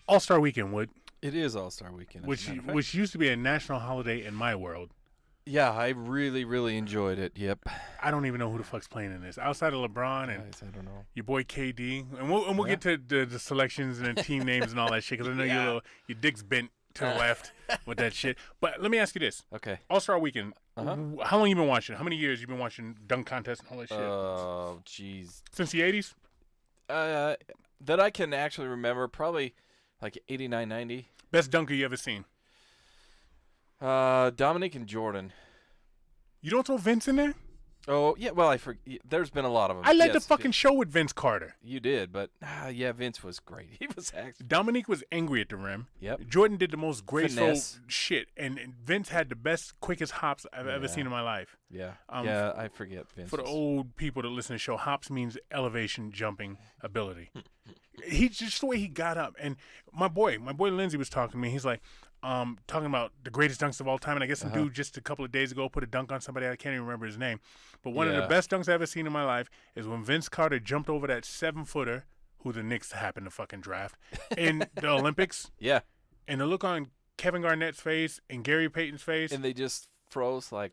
All-Star Weekend, Wood. It is All-Star Weekend. Which used to be a national holiday in my world. Yeah, I really, really enjoyed it. Yep. I don't even know who the fuck's playing in this. Outside of LeBron and I don't know. Your boy KD. And we'll get to the selections and the team names and all that shit, because I know your dick's bent to the left with that shit. But let me ask you this. Okay. All-Star Weekend. How long you been watching? How many years you been watching dunk contests and all that shit? Oh, jeez. Since the 80s? That I can actually remember, probably like 89, 90. Best dunker you ever seen? Dominique and Jordan. You don't throw Vince in there? Oh, yeah, well, there's been a lot of them. I led the fucking show with Vince Carter. You did, but, yeah, Vince was great. He was actually... Dominique was angry at the rim. Yep. Jordan did the most graceful Finesse. shit, and Vince had the best, quickest hops I've ever seen in my life. Yeah, yeah, I forget Vince. For the old people that listen to the show, hops means elevation, jumping ability. He just the way he got up, and my boy Lindsay was talking to me. He's like, talking about the greatest dunks of all time, and I guess some dude just a couple of days ago put a dunk on somebody. I can't even remember his name, but one of the best dunks I've ever seen in my life is when Vince Carter jumped over that 7-footer, who the Knicks happened to fucking draft, in the Olympics. Yeah, and the look on Kevin Garnett's face and Gary Payton's face, and they just froze like.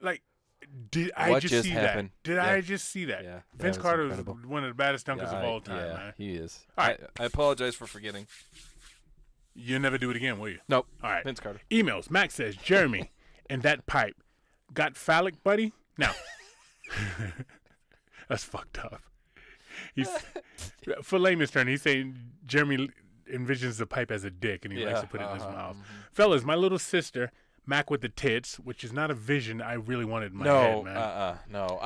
Did I just see happened? that? Did I just see that? Yeah, Vince Carter is one of the baddest dunkers of all time, yeah, man. He is. All right. I apologize for forgetting. You'll never do it again, will you? Nope. All right. Vince Carter. Emails. Max says, Jeremy, and that pipe got phallic, buddy? Now, that's fucked up. For layman's term, he's saying Jeremy envisions the pipe as a dick, and he likes to put it in his mouth. Fellas, my little sister, Mac with the tits, which is not a vision I really wanted in my head, man. No.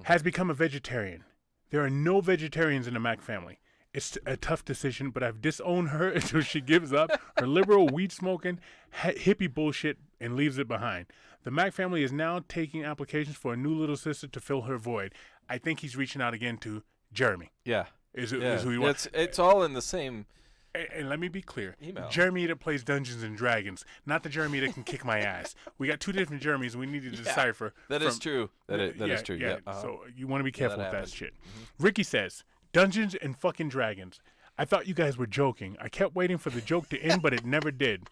Has become a vegetarian. There are no vegetarians in the Mac family. It's a tough decision, but I've disowned her until she gives up her liberal weed-smoking, hippie bullshit and leaves it behind. The Mac family is now taking applications for a new little sister to fill her void. I think he's reaching out again to Jeremy. Yeah. Is who he wants. It's all in the same... And let me be clear. Email. Jeremy that plays Dungeons and Dragons, not the Jeremy that can kick my ass. We got two different Jeremys, and we need to decipher. That is true. That is true. Yeah. So you want to be careful with that shit. Mm-hmm. Ricky says, Dungeons and fucking Dragons. I thought you guys were joking. I kept waiting for the joke to end, but it never did.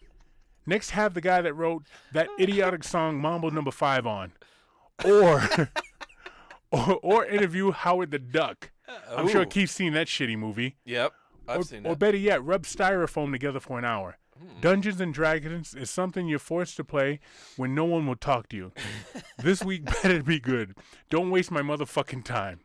Next, have the guy that wrote that idiotic song Mambo No. 5 on. Or interview Howard the Duck. I'm sure Keith's seen that shitty movie. Yep. I've seen that. Or better yet, rub styrofoam together for an hour. Dungeons and Dragons is something you're forced to play when no one will talk to you. This week better be good. Don't waste my motherfucking time.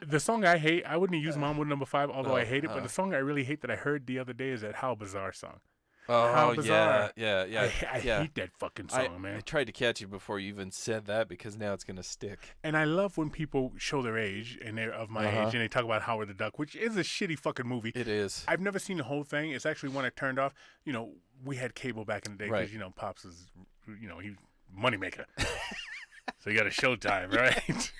The song I hate, I wouldn't use Mambo No. 5, although I hate it, but the song I really hate that I heard the other day is that How Bizarre song. How Bizarre. Yeah. I hate that fucking song, man. I tried to catch you before you even said that because now it's going to stick. And I love when people show their age, and they're of my age, and they talk about Howard the Duck, which is a shitty fucking movie. It is. I've never seen the whole thing. It's actually one I turned off. You know, we had cable back in the day because, Pops is, he's moneymaker. So you got a Showtime, right?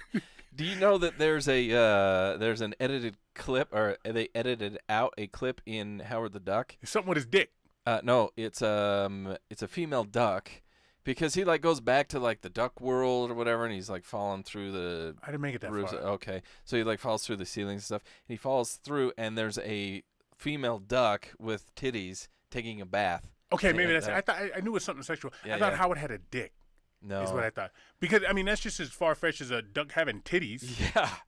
Do you know that there's an edited clip, or they edited out a clip in Howard the Duck? It's something with his dick. No, it's a female duck, because he like goes back to like the duck world or whatever, and he's like falling through the. I didn't make it that roofs. far. Okay, so he like falls through the ceilings and stuff, and he falls through, and there's a female duck with titties taking a bath. Okay, maybe that's. I thought I knew it was something sexual. I thought Howard had a dick. No, is what I thought, because I mean that's just as far-fetched as a duck having titties.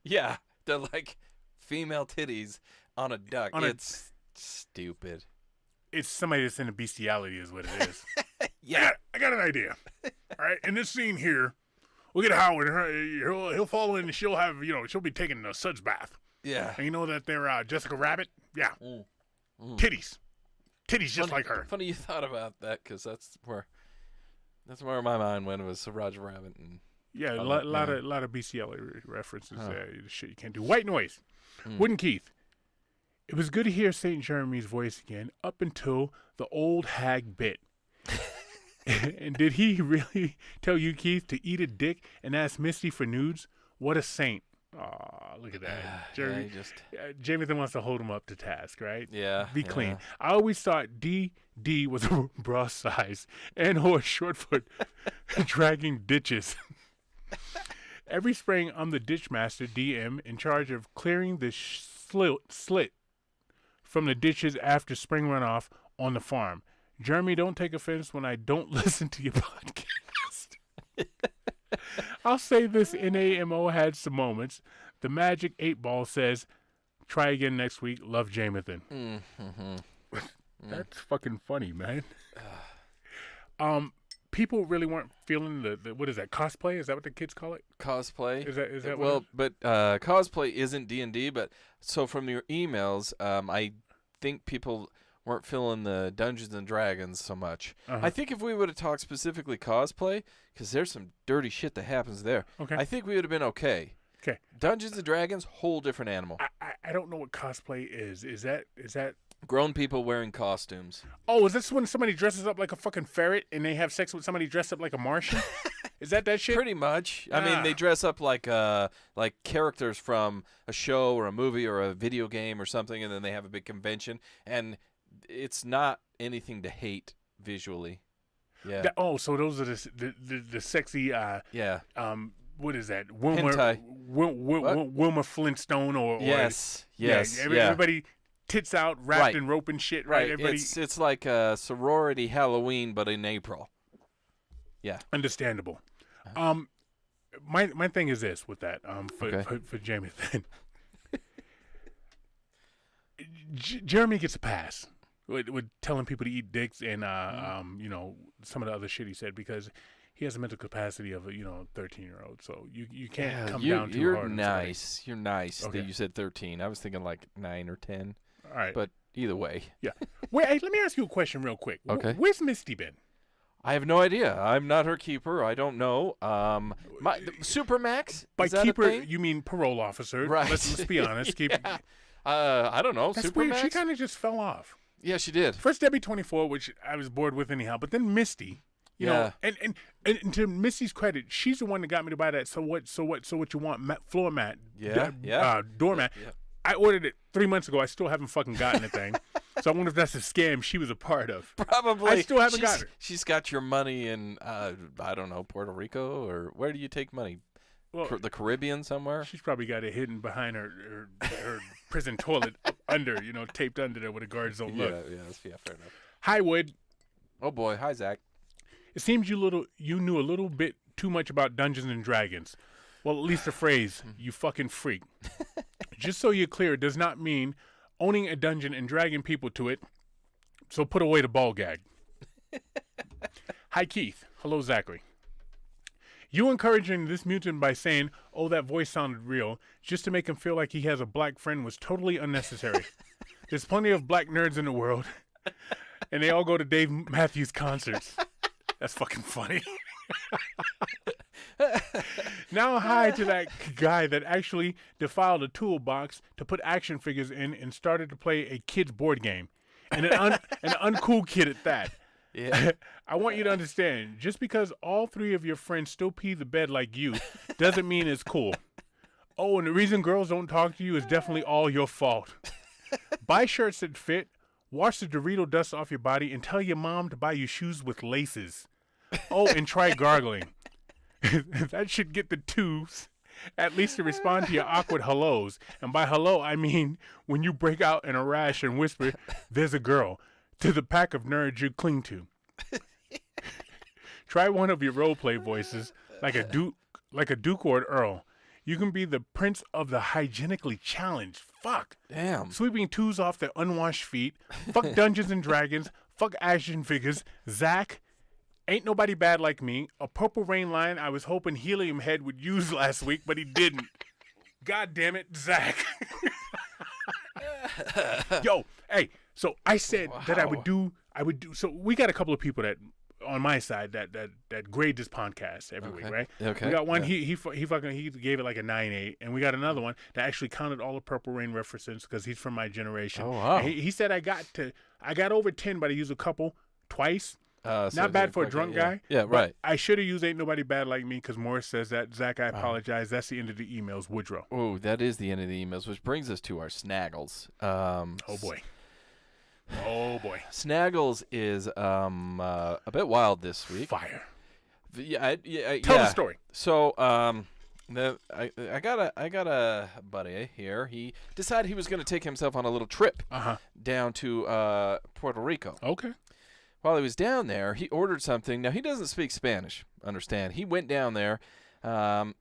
Yeah, they're like female titties on a duck. It's stupid. It's somebody that's into bestiality is what it is. Yeah. I got an idea. All right, in this scene here, we'll get Howard. He'll fall in and she'll have, she'll be taking a suds bath. Yeah. And you know that they're Jessica Rabbit? Yeah. Titties. Titties just like her. Funny you thought about that, because that's where my mind went, was Roger Rabbit. And yeah, a lot of bestiality references there. Shit you can't do. White noise. Wooden Keith. It was good to hear St. Jeremy's voice again up until the old hag bit. And did he really tell you, Keith, to eat a dick and ask Misty for nudes? What a saint. Aw, look at that. Jamie wants to hold him up to task, right? Yeah. Be clean. I always thought D was a bra size and or shortfoot dragging ditches. Every spring, I'm the ditch master, DM, in charge of clearing the slit from the ditches after spring runoff on the farm. Jeremy, don't take offense when I don't listen to your podcast. I'll say this: NAMO had some moments. The Magic 8 Ball says, try again next week. Love, Jamathan. That's fucking funny, man. People really weren't feeling the what is that, cosplay? Is that what the kids call it? Cosplay. Is that well? But cosplay isn't D&D. But so from your emails, I think people weren't feeling the Dungeons and Dragons so much. I think if we would have talked specifically cosplay, because there's some dirty shit that happens there. Okay. I think we would have been okay. Okay. Dungeons and Dragons, whole different animal. I don't know what cosplay is. Is that grown people wearing costumes? Oh, is this when somebody dresses up like a fucking ferret and they have sex with somebody dressed up like a Martian? Is that shit? Pretty much. I mean, they dress up like characters from a show or a movie or a video game or something, and then they have a big convention, and it's not anything to hate visually. Yeah. So those are the sexy yeah. What is that? Wilma Flintstone or yes. Everybody tits out, wrapped in rope and shit, right? Everybody... It's like a sorority Halloween, but in April. Yeah. Understandable. My thing is this with that for Jamie then. Jeremy gets a pass with telling people to eat dicks and some of the other shit he said, because he has a mental capacity of a 13-year-old, so you can't come down too hard. You're nice that you said 13. I was thinking like 9 or 10. All right, but either way. Yeah. Wait, hey, let me ask you a question real quick. Okay. Where's Misty been? I have no idea. I'm not her keeper. I don't know. Supermax? By keeper, you mean parole officer? Right. Let's be honest. Yeah. I don't know. That's Supermax? weird. She kind of just fell off. Yeah, she did. First Debbie 24, which I was bored with anyhow, but then Misty. You know, and to Misty's credit, she's the one that got me to buy that. So what you want? Floor mat. Doormat. Yeah. I ordered it 3 months ago. I still haven't fucking gotten the thing. So I wonder if that's a scam she was a part of. Probably. I still haven't gotten it. She's got your money in, I don't know, Puerto Rico, or where do you take money? Well, the Caribbean somewhere? She's probably got it hidden behind her prison toilet up under, taped under there where the guards don't look. Yeah, fair enough. Hi, Wood. Oh, boy. Hi, Zach. It seems you knew a little bit too much about Dungeons and Dragons. Well, at least the phrase, you fucking freak. Just so you're clear, it does not mean owning a dungeon and dragging people to it, so put away the ball gag. Hi, Keith. Hello, Zachary. You encouraging this mutant by saying, oh, that voice sounded real, just to make him feel like he has a black friend was totally unnecessary. There's plenty of black nerds in the world, and they all go to Dave Matthews concerts. That's fucking funny. Now hi to that guy that actually defiled a toolbox to put action figures in and started to play a kid's board game. And an uncool kid at that. Yeah. I want you to understand, just because all three of your friends still pee the bed like you doesn't mean it's cool. Oh, and the reason girls don't talk to you is definitely all your fault. Buy shirts that fit, wash the Dorito dust off your body, and tell your mom to buy you shoes with laces. Oh, and try gargling. That should get the twos at least to respond to your awkward hellos. And by hello, I mean when you break out in a rash and whisper, there's a girl, to the pack of nerds you cling to. Try one of your roleplay voices, like a Duke or an Earl. You can be the prince of the hygienically challenged. Fuck. Damn. Sweeping twos off their unwashed feet. Fuck Dungeons and Dragons. Fuck action figures. Zach. Ain't nobody bad like me. A Purple Rain line I was hoping Helium Head would use last week, but he didn't. God damn it, Zach. Yo, hey, so I said that I would do, so we got a couple of people that, on my side, that grade this podcast every week, right? Okay. We got one, he gave it like a 9.8, and we got another one that actually counted all the Purple Rain references because he's from my generation. Oh, wow. He said I got over 10, but I used a couple twice. Not bad for a drunk guy. Yeah, right. I should have used Ain't Nobody Bad Like Me because Morris says that. Zach, I apologize. That's the end of the emails. Woodrow. Oh, that is the end of the emails, which brings us to our Snaggles. Oh, boy. Snaggles is a bit wild this week. Fire. Yeah. Tell the story. So I got a buddy here. He decided he was going to take himself on a little trip down to Puerto Rico. Okay. While he was down there, he ordered something. Now, he doesn't speak Spanish, understand. He went down there and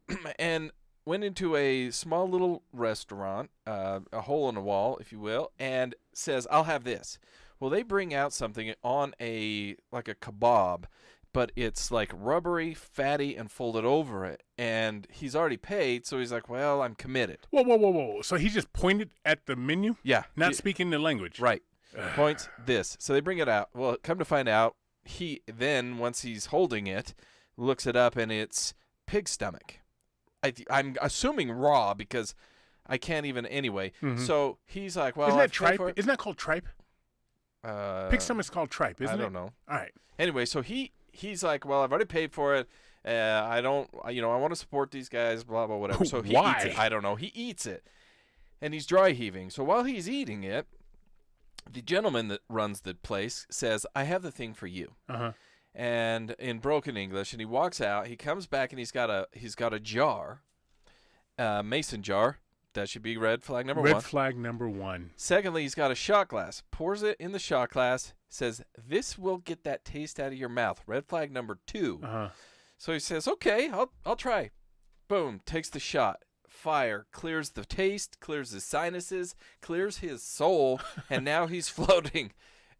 went into a small little restaurant, a hole in the wall, if you will, and says, I'll have this. Well, they bring out something on like a kebab, but it's like rubbery, fatty, and folded over it. And he's already paid, so he's like, well, I'm committed. Whoa. So he just pointed at the menu? Yeah. Not speaking the language? Right. Points this. So they bring it out. Well, come to find out, he then, once he's holding it, looks it up, and it's pig stomach. I'm assuming raw because I can't even anyway. Mm-hmm. So he's like, well, isn't that tripe? Isn't that called tripe? Pig stomach's called tripe, isn't it? I don't know. All right. Anyway, so he's like, well, I've already paid for it. I don't, I want to support these guys, blah, blah, whatever. So he eats it. I don't know. He eats it. And he's dry heaving. So while he's eating it, the gentleman that runs the place says, I have the thing for you. And in broken English, and he walks out. He comes back, and he's got a jar, mason jar. That should be red flag number 1. Red flag number 1. Secondly, he's got a shot glass. Pours it in the shot glass. Says, this will get that taste out of your mouth. Red flag number 2. So he says, okay, I'll try. Boom, takes the shot. Fire, clears the taste, clears his sinuses, clears his soul, and now he's floating.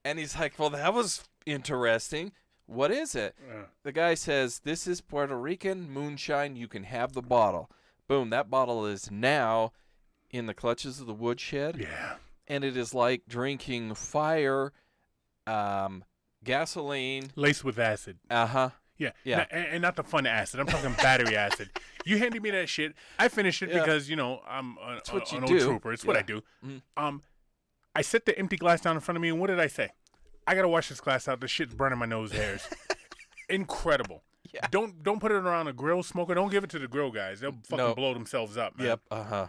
And he's like, well, that was interesting. What is it? The guy says, this is Puerto Rican moonshine. You can have the bottle. Boom, that bottle is now in the clutches of the Woodshed. Yeah. And it is like drinking fire, gasoline. Laced with acid. Uh-huh. Yeah. And not the fun acid. I'm talking battery acid. You handed me that shit. I finished it because, I'm an old trooper. It's what I do. Mm-hmm. I set the empty glass down in front of me, and what did I say? I got to wash this glass out. This shit's burning my nose hairs. Incredible. Yeah. Don't put it around a grill smoker. Don't give it to the grill guys. They'll fucking blow themselves up, man. Yep.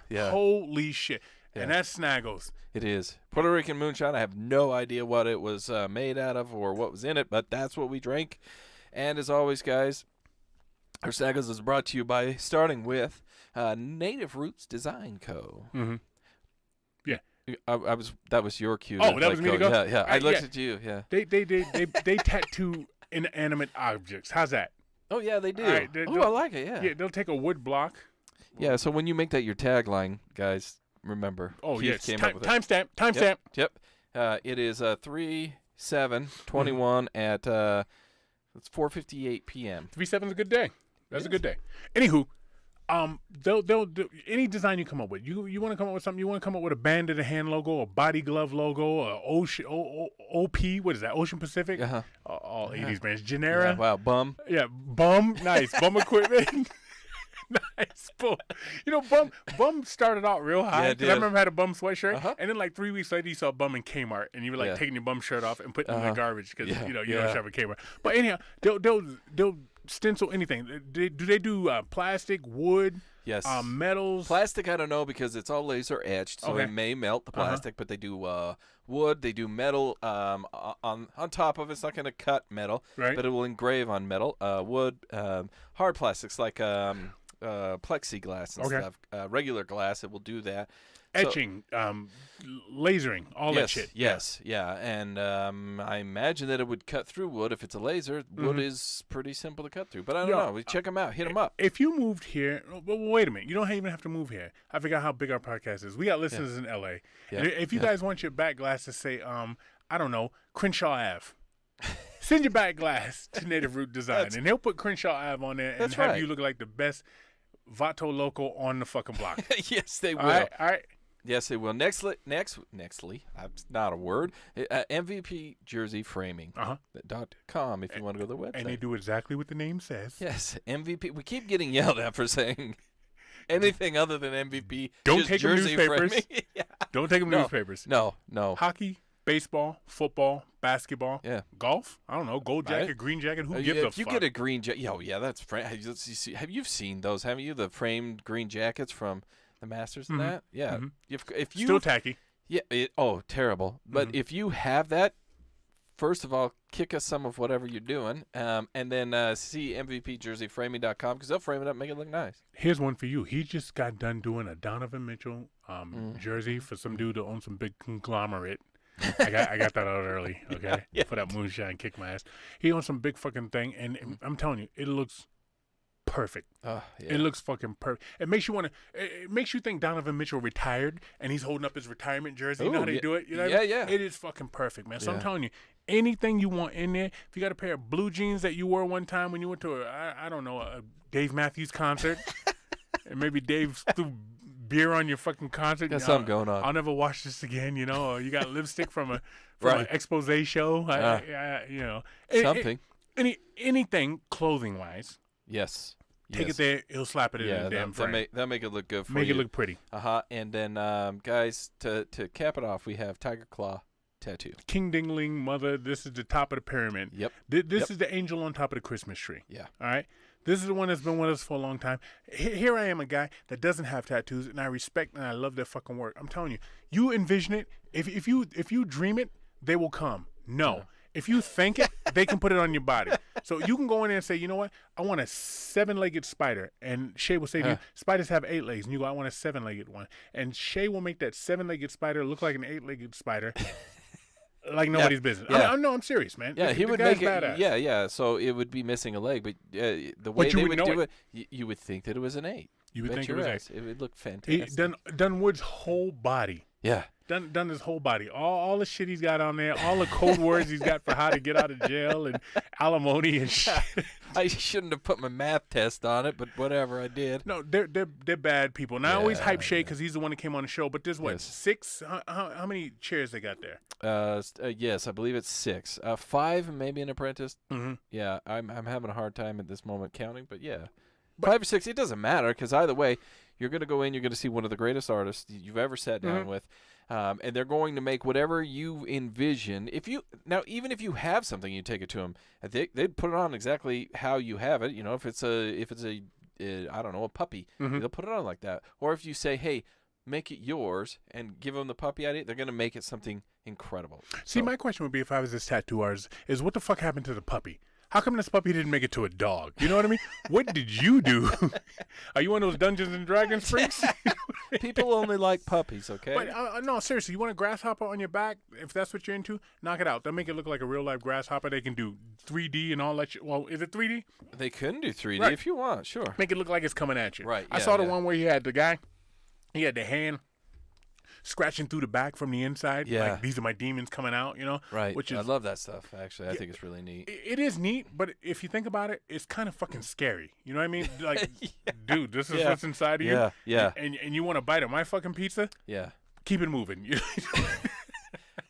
Yeah. Holy shit. Yeah. And that's Snaggles. It is. Puerto Rican moonshine. I have no idea what it was made out of or what was in it, but that's what we drank. And as always, guys, our Snaggles is brought to you by starting with Native Roots Design Co. Mm-hmm. Yeah. That was your cue. Oh, that was me to go? Yeah. I looked at you. Yeah. They tattoo inanimate objects. How's that? Oh, yeah, they do. Right, I like it, yeah. Yeah, they'll take a wood block. Yeah, so when you make that your tagline, guys, remember. Oh, Keith yes. Came up with Timestamp. Timestamp. Yep. It is 3/7/21 at it's 4:58 p.m. 3/7 is a good day. That's a good day. Anywho, they'll any design you come up with. You want to come up with something. You want to come up with a band of the hand logo, a body glove logo, a ocean OP. What is that? Ocean Pacific. All 80s brands. Genera. Yeah, wow, bum. Yeah, bum. Nice bum equipment. Nice. Bum started out real high. Yeah, I remember I had a bum sweatshirt, and then like 3 weeks later you saw a bum in Kmart, and you were like taking your bum shirt off and putting it in the garbage because you don't shop at Kmart. But anyhow, they'll stencil anything. Do they do plastic, wood? Yes. Metals. Plastic, I don't know because it's all laser etched, so it may melt the plastic. But they do wood. They do metal. On top of it. It's not going to cut metal, right? But it will engrave on metal. Wood. Hard plastics like plexiglass and stuff. Regular glass, it will do that. Etching, lasering, all that shit. Yes, yeah. And I imagine that it would cut through wood if it's a laser. Wood is pretty simple to cut through. But I don't know. We check them out. Hit them up. If you moved here, well, wait a minute. You don't even have to move here. I forgot how big our podcast is. We got listeners in L.A. Yeah. And if you guys want your back glass to say, I don't know, Crenshaw Ave. Send your back glass to Native Root Design, and they'll put Crenshaw Ave on there and have you look like the best Vato Loco on the fucking block. Yes, they will. All right. Yes, they will. Nextly, that's not a word. MVP Jersey Framing. .com if you want to go to the website. And they do exactly what the name says. Yes, MVP. We keep getting yelled at for saying anything other than MVP. Don't take them Jersey newspapers. Yeah. Don't take them newspapers. No. Hockey, baseball, football, basketball, golf. I don't know. Gold jacket, green jacket. Who gives a fuck? If you get a green jacket, that's have you seen those? Haven't you? The framed green jackets from the Masters and that? Yeah. If you still tacky. Yeah. Terrible. But if you have that, first of all, kick us some of whatever you're doing, and then see MVPJerseyFraming.com because they'll frame it up and make it look nice. Here's one for you. He just got done doing a Donovan Mitchell jersey for some dude to own some big conglomerate. I got that out early, okay? Yeah. For that moonshine, kick my ass. He owns some big fucking thing, and I'm telling you, it looks perfect. It looks fucking perfect. It makes you want to. It makes you think Donovan Mitchell retired and he's holding up his retirement jersey. You know how they do it? You know what I mean? Yeah. It is fucking perfect, man. So I'm telling you, anything you want in there. If you got a pair of blue jeans that you wore one time when you went to I don't know, a Dave Matthews concert, and maybe Dave threw beer on your fucking concert. Got something going on. I'll never watch this again. You know, or you got lipstick from an expose show. You know, something. Anything clothing wise. Yes. Take it there. He'll slap it in the damn frame. That'll make it look good for you. Make it look pretty. And then, guys, to cap it off, we have Tiger Claw tattoo. King Dingling, mother. This is the top of the pyramid. Yep. This is the angel on top of the Christmas tree. Yeah. All right. This is the one that's been with us for a long time. Here I am, a guy that doesn't have tattoos, and I respect and I love their fucking work. I'm telling you, you envision it. If you dream it, they will come. No. Yeah. If you think it, they can put it on your body. So you can go in there and say, you know what? I want a 7-legged spider. And Shay will say to you, spiders have 8 legs. And you go, I want a 7-legged one. And Shay will make that 7-legged spider look like an 8-legged spider. Like nobody's business. Yeah. I'm serious, man. Yeah, he would make it. Badass. Yeah. So it would be missing a leg, but the way they would do it, you would think that it was an 8. You would think it was 8. It would look fantastic. He done Wood's whole body. Yeah. Done his whole body. All the shit he's got on there, all the code words he's got for how to get out of jail and alimony and shit. I shouldn't have put my math test on it, but whatever, I did. No, they're bad people. And I always hype Shay because he's the one that came on the show. But there's what, 6? How many chairs they got there? Yes, I believe it's 6. 5, maybe an apprentice. Mm-hmm. Yeah, I'm having a hard time at this moment counting, but yeah. 5 or 6, it doesn't matter because either way, you're going to go in, you're going to see one of the greatest artists you've ever sat down with. And they're going to make whatever you envision. Even if you have something, you take it to them. They'd put it on exactly how you have it. You know, if it's a I don't know, a puppy, they'll put it on like that. Or if you say, hey, make it yours, and give them the puppy idea, they're going to make it something incredible. See, my question would be, if I was this tattoo artist, is what the fuck happened to the puppy? How come this puppy didn't make it to a dog? You know what I mean? What did you do? Are you one of those Dungeons and Dragons freaks? People only like puppies, okay? But no, seriously, you want a grasshopper on your back? If that's what you're into, knock it out. They'll make it look like a real-life grasshopper. They can do 3D and all that shit. Well, is it 3D? They can do 3D if you want, sure. Make it look like it's coming at you. Right. I saw the one where he had the hand scratching through the back from the inside. Yeah. Like, these are my demons coming out, you know? Right. Which is, I love that stuff, actually. I think it's really neat. It is neat, but if you think about it, it's kind of fucking scary. You know what I mean? Like, dude, this is what's inside of you. Yeah. And you want to bite at my fucking pizza? Yeah. Keep it moving.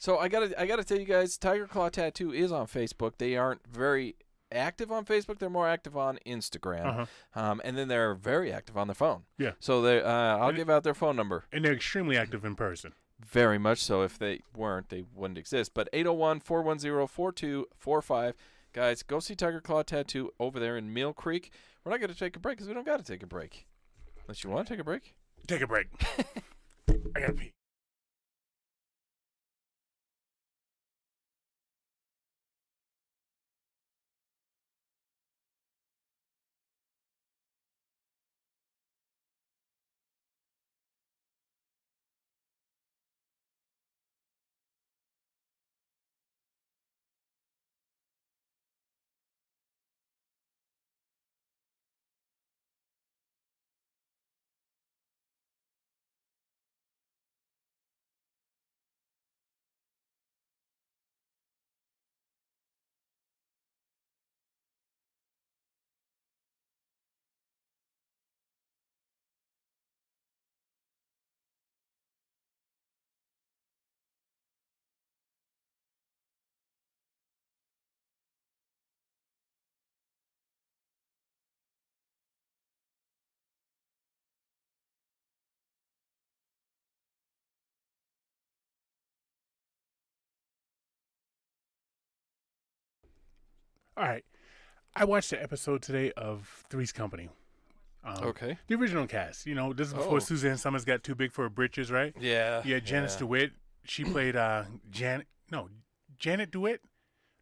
So I gotta tell you guys, Tiger Claw Tattoo is on Facebook. They aren't very active on Facebook. They're more active on Instagram, and then they're very active on their phone. Yeah. So I'll give out their phone number. And they're extremely active in person. Very much so. If they weren't, they wouldn't exist. But 801-410-4245. Guys, go see Tiger Claw Tattoo over there in Mill Creek. We're not going to take a break because we don't got to take a break. Unless you want to take a break. Take a break. I got to pee. All right. I watched the episode today of Three's Company. Okay. The original cast. You know, this is before Suzanne Summers got too big for her britches, right? Yeah. Yeah, Janice DeWitt. She played Janet DeWitt.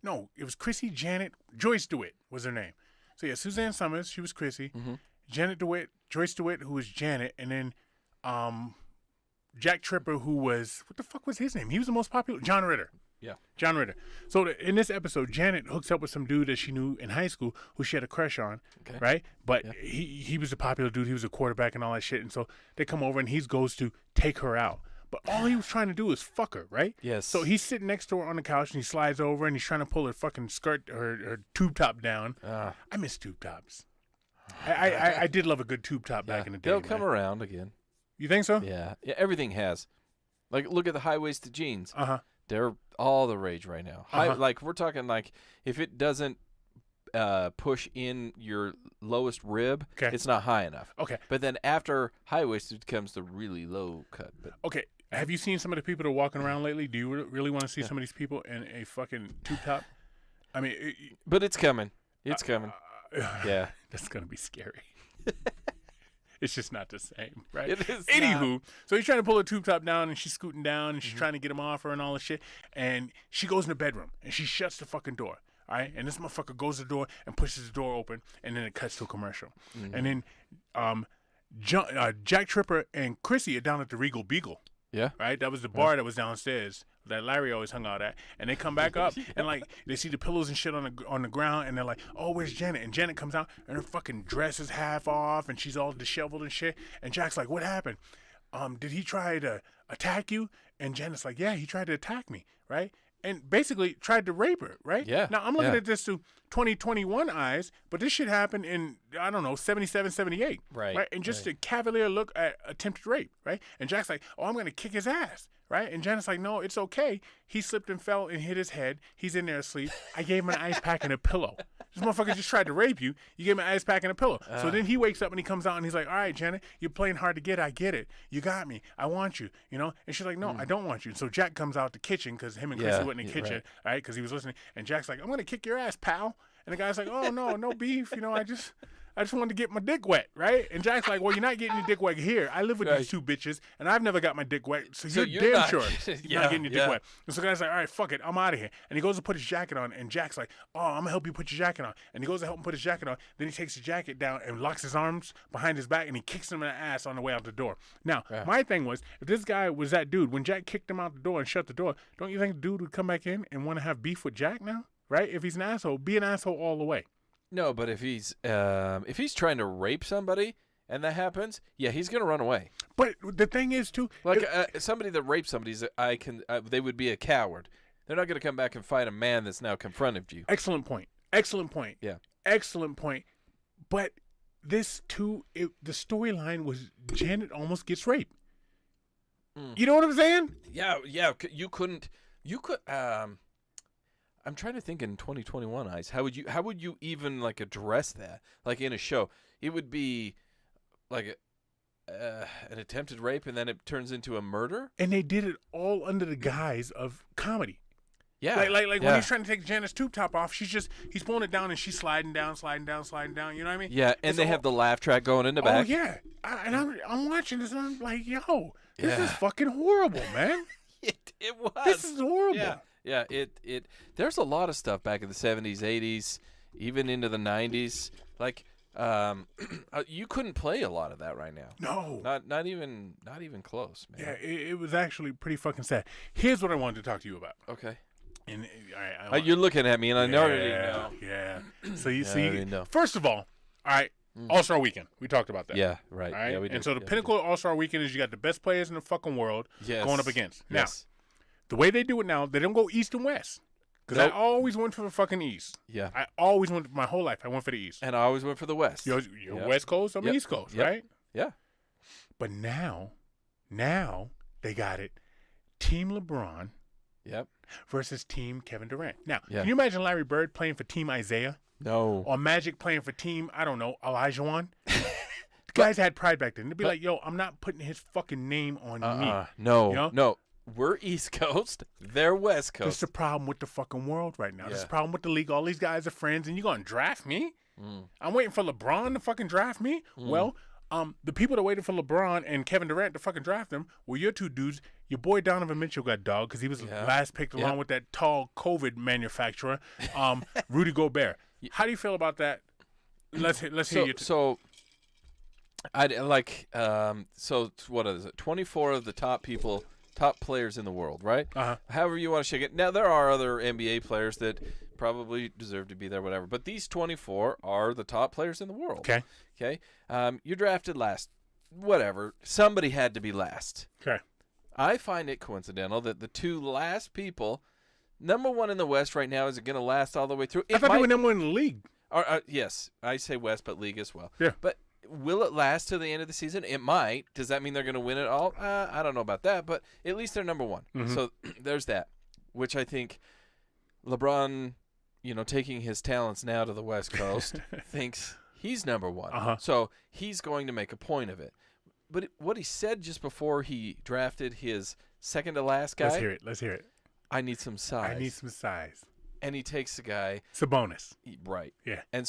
No, it was Chrissy, Janet, Joyce DeWitt was her name. So yeah, Suzanne Summers, she was Chrissy. Mm-hmm. Janet DeWitt, Joyce DeWitt, who was Janet, and then Jack Tripper, who was, what the fuck was his name? He was the most popular, John Ritter. Yeah. John Ritter. So in this episode, Janet hooks up with some dude that she knew in high school who she had a crush on, right? But he was a popular dude. He was a quarterback and all that shit. And so they come over and he goes to take her out. But all he was trying to do is fuck her, right? Yes. So he's sitting next to her on the couch and he slides over and he's trying to pull her fucking skirt, her tube top down. I miss tube tops. I did love a good tube top back in the day. They'll come around again. You think so? Yeah. Everything has. Like, look at the high-waisted jeans. They're all the rage right now. Like, we're talking like if it doesn't push in your lowest rib, it's not high enough. Okay. But then after high-waisted comes the really low cut. But okay. Have you seen some of the people that are walking around lately? Do you really want to see some of these people in a fucking tube top? I mean, but it's coming. It's coming. Yeah. That's going to be scary. It's just not the same, right? It is. Anywho, so he's trying to pull her tube top down and she's scooting down and she's trying to get him off her and all this shit. And she goes in the bedroom and she shuts the fucking door. All right. And this motherfucker goes to the door and pushes the door open and then it cuts to a commercial. And then Jack Tripper and Chrissy are down at the Regal Beagle. Yeah. Right? That was the bar that was downstairs that Larry always hung out at. And they come back up and like they see the pillows and shit on the ground and they're like, oh, where's Janet? And Janet comes out and her fucking dress is half off and she's all disheveled and shit. And Jack's like, what happened? Did he try to attack you? And Janet's like, yeah, he tried to attack me, right? And basically tried to rape her, right? Yeah. Now, I'm looking at this through 2021 eyes, but this shit happened in, I don't know, 77, 78. Right. And just a cavalier look at attempted rape, right? And Jack's like, oh, I'm going to kick his ass, right? And Janet's like, no, it's okay. He slipped and fell and hit his head. He's in there asleep. I gave him an ice pack and a pillow. This motherfucker just tried to rape you. You gave him an ice pack and a pillow. So then he wakes up and he comes out and he's like, all right, Janet, you're playing hard to get. I get it. You got me. I want you, you know? And she's like, no, I don't want you. And so Jack comes out the kitchen because him and Chrissy went in the kitchen, right? Because he was listening. And Jack's like, I'm going to kick your ass, pal. And the guy's like, oh, no beef. You know, I just wanted to get my dick wet, right? And Jack's like, well, you're not getting your dick wet here. I live with these two bitches, and I've never got my dick wet, so you're damn not, sure you're not getting your dick wet. And so the guy's like, all right, fuck it, I'm out of here. And he goes to put his jacket on, and Jack's like, oh, I'm going to help you put your jacket on. And he goes to help him put his jacket on. Then he takes his jacket down and locks his arms behind his back, and he kicks him in the ass on the way out the door. Now, my thing was, if this guy was that dude, when Jack kicked him out the door and shut the door, don't you think the dude would come back in and want to have beef with Jack now? Right? If he's an asshole, be an asshole all the way. No, but if he's trying to rape somebody and that happens, yeah, he's gonna run away. But the thing is, too, like somebody that rapes somebody, they would be a coward. They're not gonna come back and fight a man that's now confronted you. Excellent point. Excellent point. Yeah. Excellent point. But this too, the storyline was Janet almost gets raped. You know what I'm saying? Yeah. You could. I'm trying to think in 2021 eyes. How would you even like address that? Like in a show, it would be like an attempted rape, and then it turns into a murder. And they did it all under the guise of comedy. Yeah, like when he's trying to take Janet's tube top off, he's pulling it down and she's sliding down. You know what I mean? Yeah, and they have the laugh track going in the back. Oh yeah, I'm watching this and I'm like, yo, this is fucking horrible, man. It was. This is horrible. Yeah. Yeah, there's a lot of stuff back in the 70s, 80s, even into the 90s. Like, you couldn't play a lot of that right now. No. Not even close, man. Yeah, it was actually pretty fucking sad. Here's what I wanted to talk to you about. Okay. And you're looking at me, and I already know. Yeah. So you first of all right, All-Star Weekend. We talked about that. Yeah, right. All right? Yeah, we did. And so the pinnacle of All-Star Weekend is you got the best players in the fucking world going up against. Now, Yes. the way they do it now, they don't go east and west. Because I always went for the fucking east. Yeah. I always went, my whole life, I went for the east. And I always went for the west. You're West Coast, I'm East Coast, right? Yeah. But now they got it. Team LeBron versus Team Kevin Durant. Now, can you imagine Larry Bird playing for Team Isaiah? No. Or Magic playing for Team, I don't know, Olajuwon? The guys had pride back then. They'd be like, yo, I'm not putting his fucking name on me. No, you know? No. We're East Coast. They're West Coast. That's the problem with the fucking world right now. That's the problem with the league. All these guys are friends, and you're going to draft me? I'm waiting for LeBron to fucking draft me? Well, The people that waited for LeBron and Kevin Durant to fucking draft him were your two dudes. Your boy Donovan Mitchell got dogged because he was last picked along with that tall COVID manufacturer, Rudy Gobert. How do you feel about that? Let's hear you. So I like so what is it? 24 of the top players in the world, right? However you want to shake it. Now there are other NBA players that probably deserve to be there, whatever. But these 24 are the top players in the world. Okay. Okay. You drafted last. Whatever. Somebody had to be last. Okay. I find it coincidental that the two last people, number one in the West right now, is it going to last all the way through? I thought they were number one in the league. Yes, I say West, but league as well. Yeah. But will it last to the end of the season? It might. Does that mean they're going to win it all? I don't know about that, but at least they're number one. Mm-hmm. So there's that, which I think LeBron, taking his talents now to the West Coast, thinks he's number one. So he's going to make a point of it. But what he said just before he drafted his second to last guy. Let's hear it. I need some size. And he takes the guy. Sabonis. Right. Yeah. And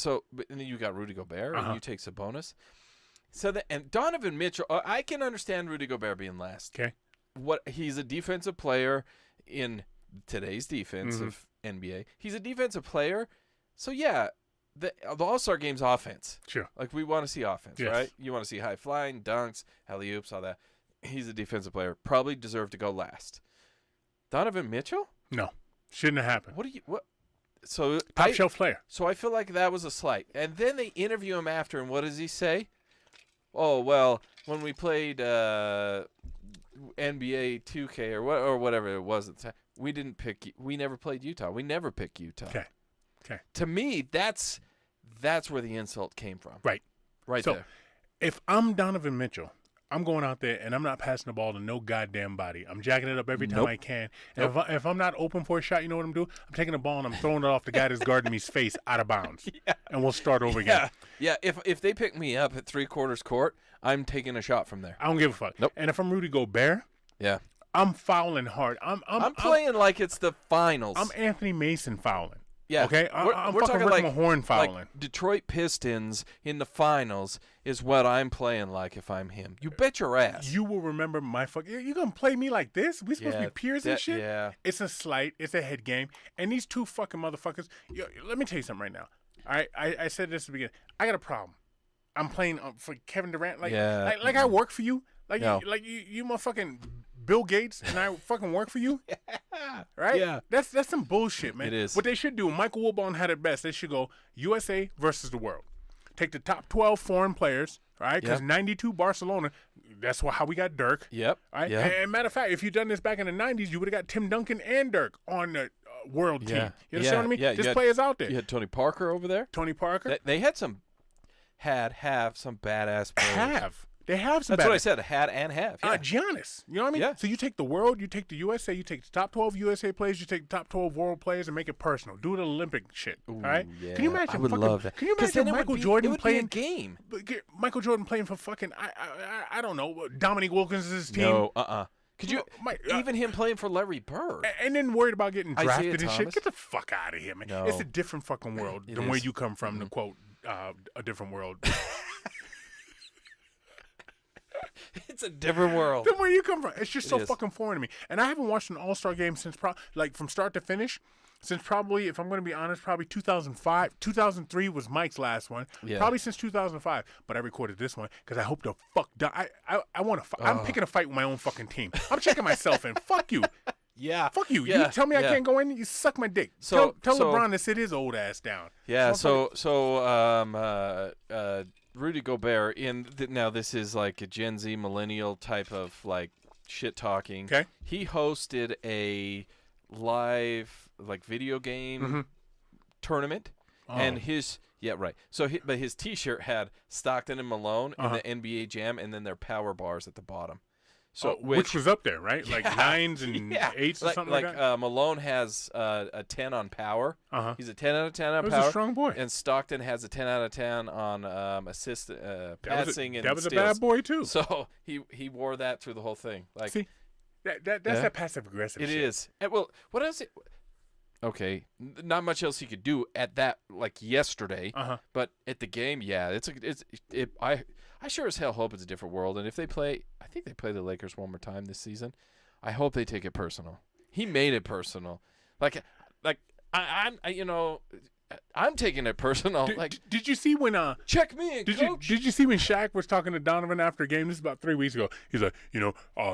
then you got Rudy Gobert, and you take Sabonis. And Donovan Mitchell, I can understand Rudy Gobert being last. Okay. He's a defensive player in today's defensive NBA. He's a defensive player. So, yeah, the All-Star Game's offense. Sure. Like, we want to see offense, yes. right? You want to see high-flying, dunks, alley-oops, all that. He's a defensive player. Probably deserved to go last. Donovan Mitchell? No. Shouldn't have happened. So top shelf player. So I feel like that was a slight. And then they interview him after, and what does he say? Oh, well, when we played NBA 2K or whatever it was at the time, we didn't pick. We never played Utah. We never picked Utah. Okay. To me, that's where the insult came from. Right. Right there. If I'm Donovan Mitchell, I'm going out there and I'm not passing the ball to no goddamn body. I'm jacking it up every time I can. And if I'm not open for a shot, you know what I'm doing? I'm taking the ball and I'm throwing it off the guy that's guarding me's face out of bounds. And we'll start over again. Yeah. If they pick me up at 3/4 court, I'm taking a shot from there. I don't give a fuck. Nope. And if I'm Rudy Gobert, I'm fouling hard. I'm playing like it's the finals. I'm Anthony Mason fouling. Yeah. Okay? I'm we're fucking talking Rick Mahorn fouling. Like Detroit Pistons in the finals is what I'm playing like if I'm him. You bet your ass. You will remember my fuck. You gonna play me like this? We supposed to be peers and shit? Yeah. It's a slight. It's a head game. And these two fucking motherfuckers. Let me tell you something right now. All right? I said this at the beginning. I got a problem. I'm playing for Kevin Durant. Like I work for you. Like you motherfucking Bill Gates and I fucking work for you. Right? Yeah. That's some bullshit, man. It is. What they should do, Michael Wilbon had it best. They should go USA versus the world. Take the top 12 foreign players, right? Because 92 Barcelona, that's how we got Dirk. Yep. Right? Yep. And matter of fact, if you'd done this back in the 90s, you would have got Tim Duncan and Dirk on the world team. You understand what I mean? Yeah, There's players out there. You had Tony Parker over there. Tony Parker. They had some have some badass players. They have some. That's what I said. Had and have. Yeah. Giannis. You know what I mean? Yeah. So you take the world, you take the USA, you take the top 12 USA players, you take the top 12 world players, and make it personal. Do it Olympic shit. Ooh, all right? Yeah. Can you imagine? I would love that. Can you imagine Michael Jordan playing a game? Michael Jordan playing for fucking I don't know, Dominique Wilkins' team. No. Could you even him playing for Larry Bird? And then worried about getting drafted Isaiah and shit. Thomas? Get the fuck out of here, man. No. It's a different fucking world than where you come from. To quote a different world. It's a different world. Than where you come from. It's just so fucking foreign to me. And I haven't watched an All-Star game since from start to finish. Since probably, if I'm going to be honest, probably 2005. 2003 was Mike's last one. Yeah. Probably since 2005. But I recorded this one because I hope to fuck down. I want to. I'm picking a fight with my own fucking team. I'm checking myself in. Fuck you. Yeah. Fuck you. Yeah. You tell me I can't go in. You suck my dick. Tell LeBron to sit his old ass down. Yeah. Rudy Gobert now this is like a Gen Z millennial type of like shit talking. Okay. He hosted a live like video game tournament, and his So but his T-shirt had Stockton and Malone in the NBA Jam, and then their power bars at the bottom. So which was up there, right? Like 9s and 8s or something like that? Malone has a 10 on power. He's a 10 out of 10 on power. He's a strong boy. And Stockton has a 10 out of 10 on assist, passing and That was steals. a bad boy, too. So he wore that through the whole thing. Like, see, that's that passive-aggressive shit. It is. And, well, what else? okay, not much else he could do at that, like yesterday. But at the game, yeah, I sure as hell hope it's a different world. And if they play, I think they play the Lakers one more time this season. I hope they take it personal. He made it personal. I'm taking it personal. Did you see when check me in, coach? Did you see when Shaq was talking to Donovan after a game? This is about 3 weeks ago. He's like,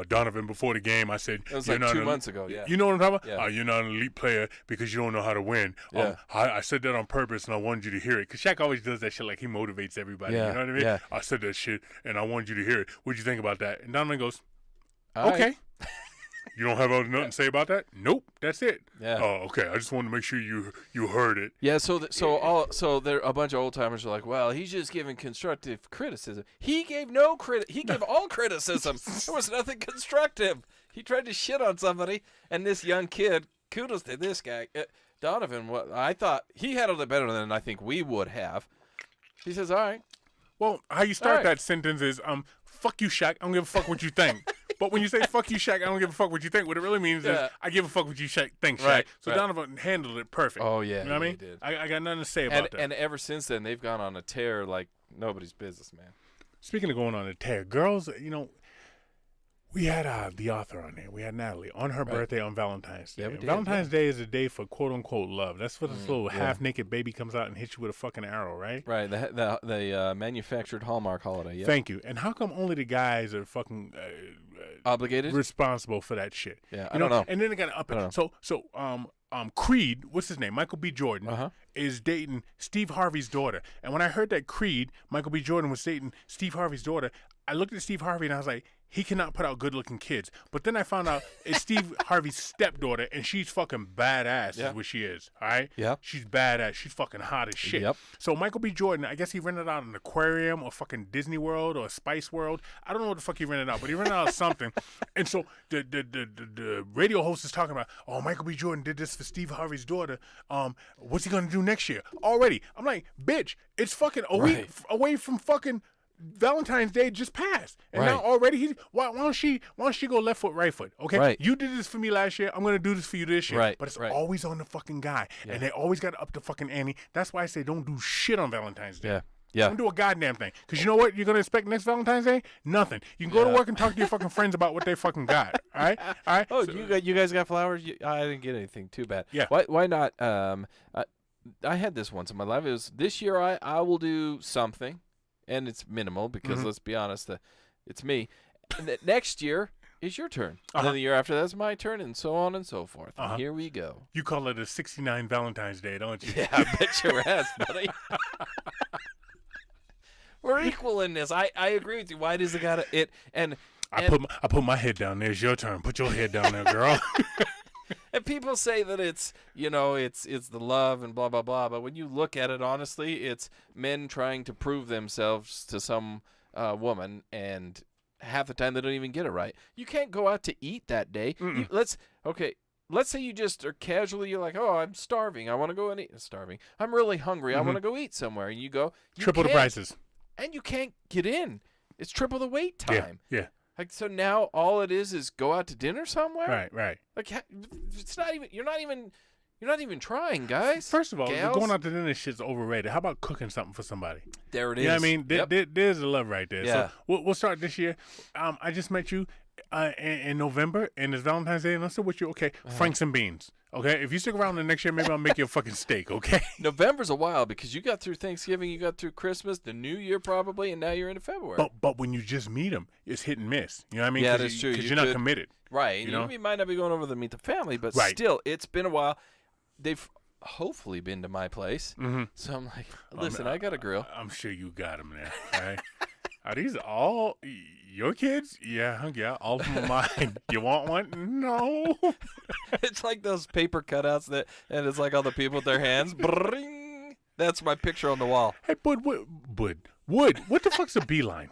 Donovan, before the game, I said, it was like 2 months ago. Yeah, you know what I'm talking about? Yeah. You're not an elite player because you don't know how to win. Yeah. I said that on purpose, and I wanted you to hear it. Because Shaq always does that shit like he motivates everybody. Yeah. You know what I mean? Yeah. I said that shit, and I wanted you to hear it. What'd you think about that? And Donovan goes, All okay. right. You don't have nothing to say about that? Nope, that's it. Yeah. Oh, okay. I just wanted to make sure you heard it. Yeah. So there a bunch of old timers are like, well, he's just giving constructive criticism. He gave no credit. He gave all criticism. There was nothing constructive. He tried to shit on somebody, and this young kid. Kudos to this guy, Donovan. What I thought he handled it better than I think we would have. He says, all right. Well, how you start that sentence is, fuck you, Shaq. I don't give a fuck what you think. But when you say fuck you, Shaq, I don't give a fuck what you think, what it really means is I give a fuck what you think, Shaq. Right, so Donovan handled it perfect. Oh, yeah. You know what I mean? Did. I got nothing to say about that. And ever since then, they've gone on a tear like nobody's business, man. Speaking of going on a tear, girls, we had the author on there. We had Natalie on her birthday on Valentine's Day. Yeah, we did, Valentine's Day is a day for quote-unquote love. That's for this little half-naked baby comes out and hits you with a fucking arrow, right? Right, the manufactured Hallmark holiday. Yep. Thank you. And how come only the guys are fucking obligated, responsible for that shit? Yeah, I don't know. And then they got to up it. So Creed, what's his name? Michael B. Jordan is dating Steve Harvey's daughter. And when I heard that Creed, Michael B. Jordan was dating Steve Harvey's daughter, I looked at Steve Harvey and I was like, he cannot put out good-looking kids. But then I found out it's Steve Harvey's stepdaughter, and she's fucking badass is what she is, all right? Yeah. She's badass. She's fucking hot as shit. Yep. So Michael B. Jordan, I guess he rented out an aquarium or fucking Disney World or Spice World. I don't know what the fuck he rented out, but he rented out something. And so the radio host is talking about, Michael B. Jordan did this for Steve Harvey's daughter. What's he going to do next year? Already. I'm like, bitch, it's fucking a week away from fucking Valentine's Day just passed, and now already why don't she go left foot, right foot? Okay, right. You did this for me last year. I'm gonna do this for you this year. Right, but it's always on the fucking guy, and they always got to up the fucking ante. That's why I say don't do shit on Valentine's Day. Yeah. Don't do a goddamn thing, because you know what you're gonna expect next Valentine's Day? Nothing. You can go to work and talk to your fucking friends about what they fucking got. All right. Oh, so, you guys got flowers? I didn't get anything. Too bad. Yeah. Why not? I had this once in my life. It was this year. I will do something. And it's minimal because let's be honest, it's me. And next year is your turn. And then the year after that's my turn, and so on and so forth. And here we go. You call it a 69 Valentine's Day, don't you? Yeah, I bet your ass, buddy. We're equal in this. I agree with you. Why does it gotta it and I put my head down there. It's your turn. Put your head down there, girl. And people say that it's the love and blah blah blah, but when you look at it honestly, it's men trying to prove themselves to some woman, and half the time they don't even get it right. You can't go out to eat that day. Let's say you just are casually, you're like, oh, I'm starving. I want to go and eat. Starving. I'm really hungry. I want to go eat somewhere. And you go. Triple the prices. And you can't get in. It's triple the wait time. Yeah. Like, so now all it is go out to dinner somewhere? Right. Like, it's not even, you're not even trying, guys. First of all, gals. going out to dinner shit's overrated. How about cooking something for somebody? There it is. You know what I mean? There's the love right there. Yeah. So we'll start this year. I just met you in November, and it's Valentine's Day, and I'm still with you. Okay, Franks and beans. Okay, if you stick around the next year, maybe I'll make you a fucking steak. Okay. November's a while because you got through Thanksgiving, you got through Christmas, the New Year probably, and now you're into February. But when you just meet them, it's hit and miss. You know what I mean? Yeah, that's true. Because you're not committed. Right. You know? You might not be going over to meet the family, but still, it's been a while. They've hopefully been to my place. So I'm like, listen, I got a grill. I'm sure you got them there. Right? Are these all your kids? Yeah, all of them are mine. You want one? No. It's like those paper cutouts and it's like all the people with their hands. Bring. That's my picture on the wall. Hey, Wood, what the fuck's a beeline?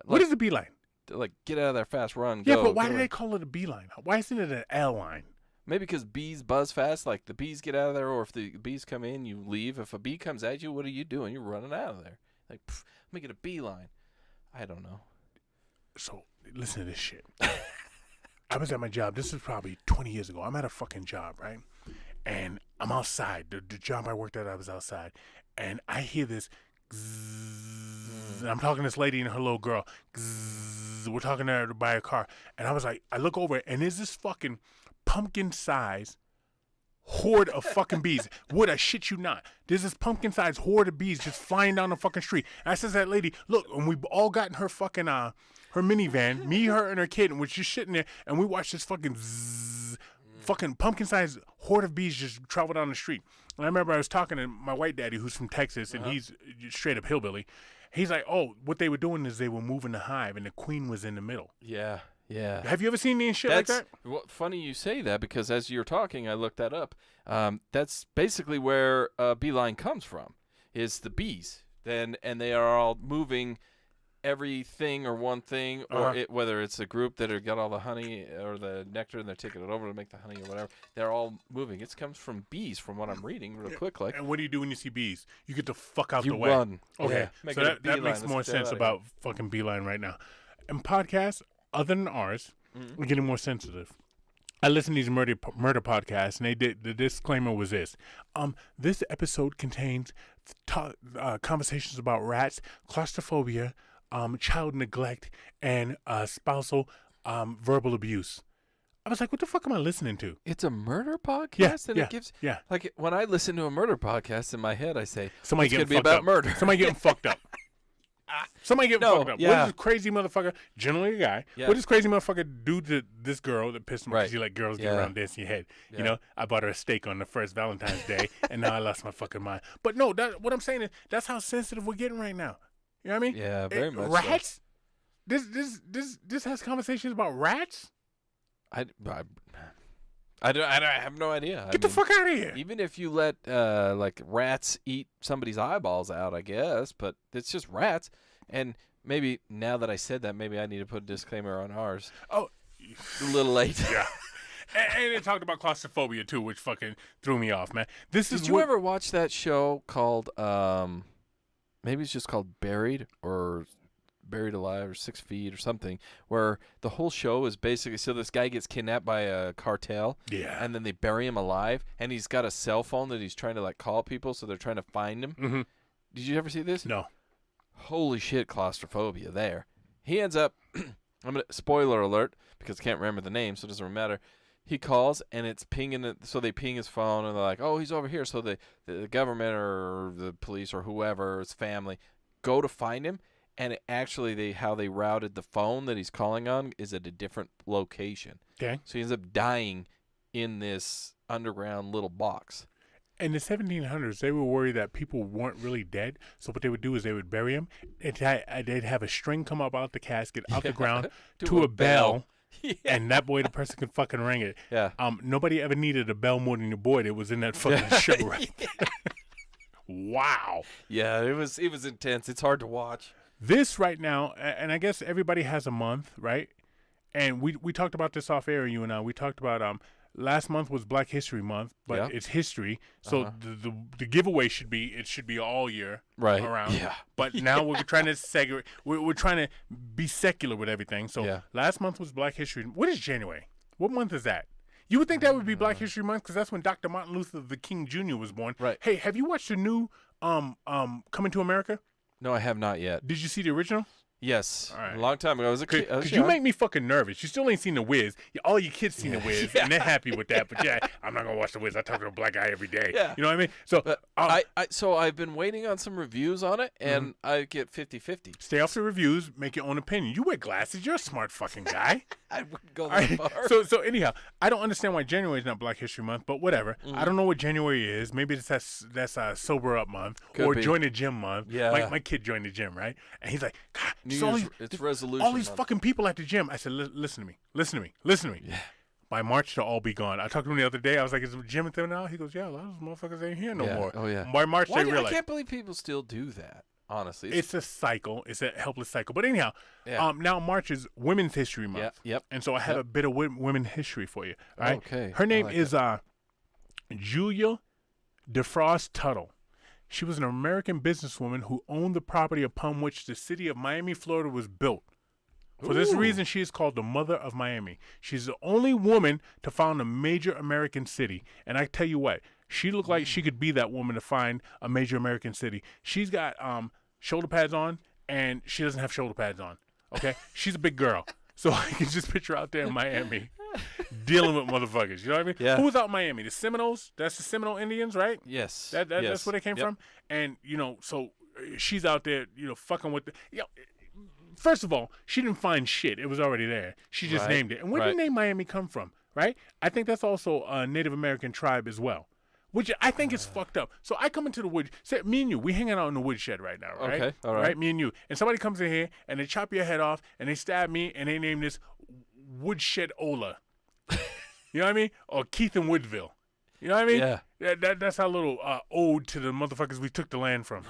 What is a beeline? Like, get out of there fast, run, Yeah, go. but why do they call it a beeline? Why isn't it an L line? Maybe because bees buzz fast, like the bees get out of there, or if the bees come in, you leave. If a bee comes at you, what are you doing? You're running out of there. Like, make it a beeline. I don't know. So, listen to this shit. I was at my job. This is probably 20 years ago. I'm at a fucking job, right? and I'm outside. The job I worked at, I was outside, and I hear this. Zzz, and I'm talking to this lady and her little girl. Zzz, we're talking to her by a car, and I was like, I look over, and there's this fucking pumpkin-sized horde of fucking bees. Would I shit you not? There's this pumpkin-sized horde of bees just flying down the fucking street. And I says to that lady, look, and we all got in her fucking her minivan, me, her, and her kid, and we're just sitting there, and we watched this fucking fucking pumpkin-sized horde of bees just travel down the street. And I remember I was talking to my white daddy, who's from Texas, and he's straight up hillbilly. He's like, oh, what they were doing is they were moving the hive, and the queen was in the middle. Yeah. Yeah. Have you ever seen any shit like that? Well, funny you say that, because as you're talking, I looked that up. That's basically where beeline comes from, is the bees. And they are all moving everything or one thing, or whether it's a group that have got all the honey or the nectar and they're taking it over to make the honey or whatever, they're all moving. It comes from bees, from what I'm reading real quick. Like, and what do you do when you see bees? You get the fuck out you the way. Run. Okay, Yeah. So that makes more sense about fucking beeline right now. And podcasts other than ours, we're getting more sensitive. I listen to these murder podcasts, and the disclaimer was this: this episode contains conversations about rats, claustrophobia, child neglect, and spousal verbal abuse. I was like, what the fuck am I listening to? It's a murder podcast, and it gives yeah. Like when I listen to a murder podcast, in my head I say, somebody it's getting gonna be fucked about up. murder. Somebody getting fucked up. Somebody getting fucked up. Yeah. What does this crazy motherfucker, generally a guy, what does this crazy motherfucker do to this girl that pissed him off because you let girls get around dancing your head? Yeah. You know, I bought her a steak on the first Valentine's Day, and now I lost my fucking mind. But no, what I'm saying is that's how sensitive we're getting right now. You know what I mean? Yeah, very much. Rats? So. This has conversations about rats? I have no idea. Get the fuck out of here. Even if you let like rats eat somebody's eyeballs out, I guess, but it's just rats. And maybe now that I said that, maybe I need to put a disclaimer on ours. Oh, a little late. Yeah. And it talked about claustrophobia too, which fucking threw me off, man. Did you ever watch that show called maybe it's just called Buried or Buried Alive or 6 Feet or something, where the whole show is basically, so this guy gets kidnapped by a cartel, and then they bury him alive, and he's got a cell phone that he's trying to like call people, so they're trying to find him. Mm-hmm. Did you ever see this? No. Holy shit, claustrophobia there. He ends up, spoiler alert, because I can't remember the name, so it doesn't matter. He calls, and it's pinging, so they ping his phone, and they're like, oh, he's over here. So the government or the police or whoever, his family, go to find him. And how they routed the phone that he's calling on is at a different location. Okay. So he ends up dying in this underground little box. In the 1700s, they were worried that people weren't really dead. So what they would do is they would bury him. They'd have a string come up out the casket, out the ground, to a bell. And that boy, the person could fucking ring it. Yeah. Nobody ever needed a bell more than your boy that was in that fucking show right there. Wow. Yeah, it was intense. It's hard to watch. This right now, and I guess everybody has a month, right? And we talked about this off air, you and I. We talked about last month was Black History Month, but it's history. So the giveaway should be all year around. Yeah. But now we're trying to segregate. We're trying to be secular with everything. So last month was Black History. What is January? What month is that? You would think that would be Black History Month because that's when Dr. Martin Luther the King Jr. was born. Right. Hey, have you watched the new Coming to America? No, I have not yet. Did you see the original? Yes. All right. A long time ago. I was a kid. Because you make me fucking nervous. You still ain't seen The Wiz. All your kids seen The Wiz, and they're happy with that. But I'm not going to watch The Wiz. I talk to a black guy every day. Yeah. You know what I mean? So so I've been waiting on some reviews on it, and I get 50-50. Stay off the reviews. Make your own opinion. You wear glasses. You're a smart fucking guy. I wouldn't go that far. So anyhow, I don't understand why January is not Black History Month, but whatever. I don't know what January is. Maybe that's Sober Up Month. Could be. Join the gym month. Yeah. My kid joined the gym, right? And he's like, God, it's resolution. All these fucking people at the gym. I said, listen to me. Yeah. By March, they'll all be gone. I talked to him the other day. I was like, is the gym at them now? He goes, yeah, a lot of those motherfuckers ain't here no more. Oh, yeah. By March, they realize. I can't believe people still do that, honestly. It's a cycle. It's a helpless cycle. But anyhow, now March is Women's History Month. Yep. And so I have a bit of women history for you. All right? Okay. Her name is Julia DeFrost Tuttle. She was an American businesswoman who owned the property upon which the city of Miami, Florida was built. For this Ooh. reason, she is called the Mother of Miami. She's the only woman to found a major American city. And I tell you what, she looked like she could be that woman to find a major American city. She's got shoulder pads on, and she doesn't have shoulder pads on. Okay? She's a big girl. So I can just picture her out there in Miami dealing with motherfuckers. You know what I mean? Yeah. Who was out in Miami? The Seminoles? That's the Seminole Indians, right? Yes. Yes. That's where they came Yep. from. And, so she's out there, fucking with first of all, she didn't find shit. It was already there. She just Right. named it. And where did the name Miami come from, right? I think that's also a Native American tribe as well, which I think is fucked up. So I come into the wood. Say, me and you, we hanging out in the woodshed right now, right? Okay, all right. Me and you. And somebody comes in here, and they chop your head off, and they stab me, and they name this Woodshed Ola. You know what I mean? Or Keith and Woodville. You know what I mean? Yeah. That's our little ode to the motherfuckers we took the land from.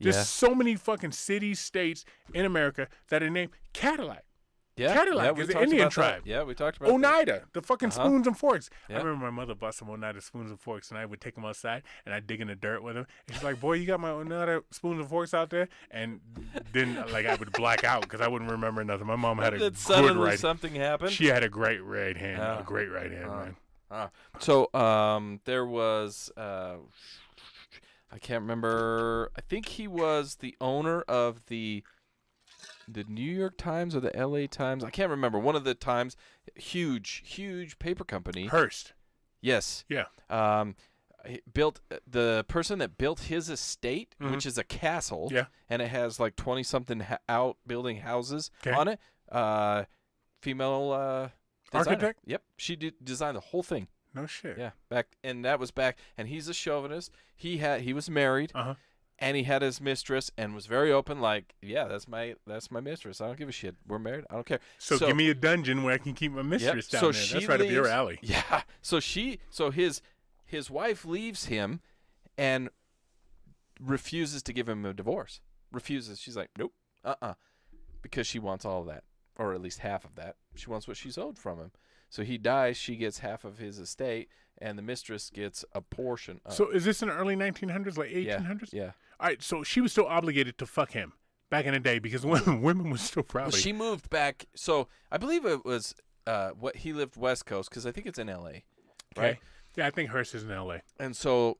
There's so many fucking cities, states in America that are named Cadillac. Yeah. Cadillac we is the talked Indian about that. tribe. Yeah, we talked about that. Oneida, the fucking spoons and forks. Yeah. I remember my mother bought some Oneida spoons and forks, and I would take them outside, and I'd dig in the dirt with them. And she's like, boy, you got my Oneida spoons and forks out there? And then, I would black out because I wouldn't remember nothing. My mom had a That good suddenly right. something happened. She had a great right hand. Oh. A great right hand, man. So there was I can't remember. I think he was the owner of the New York Times or the LA Times. I can't remember. One of the Times, huge paper company. Hearst. Yes. Yeah. He built the person that built his estate, which is a castle. Yeah. And it has like 20-something outbuilding houses on it. Female designer. Architect? Yep. She designed the whole thing. No shit. Yeah, that was back, and he's a chauvinist. He was married, and he had his mistress, and was very open. Like, yeah, that's my mistress. I don't give a shit. We're married. I don't care. So give me a dungeon where I can keep my mistress down there. That's right up your alley. Yeah. So his wife leaves him, and refuses to give him a divorce. Refuses. She's like, nope, because she wants all of that, or at least half of that. She wants what she's owed from him. So he dies, she gets half of his estate, and the mistress gets a portion of. So is this in the early 1900s, like 1800s? Yeah. All right, so she was still obligated to fuck him back in the day because women was still proud. Well, she moved back. So I believe it was what he lived West Coast, because I think it's in L.A., right? Okay. Yeah, I think Hearst is in L.A. And so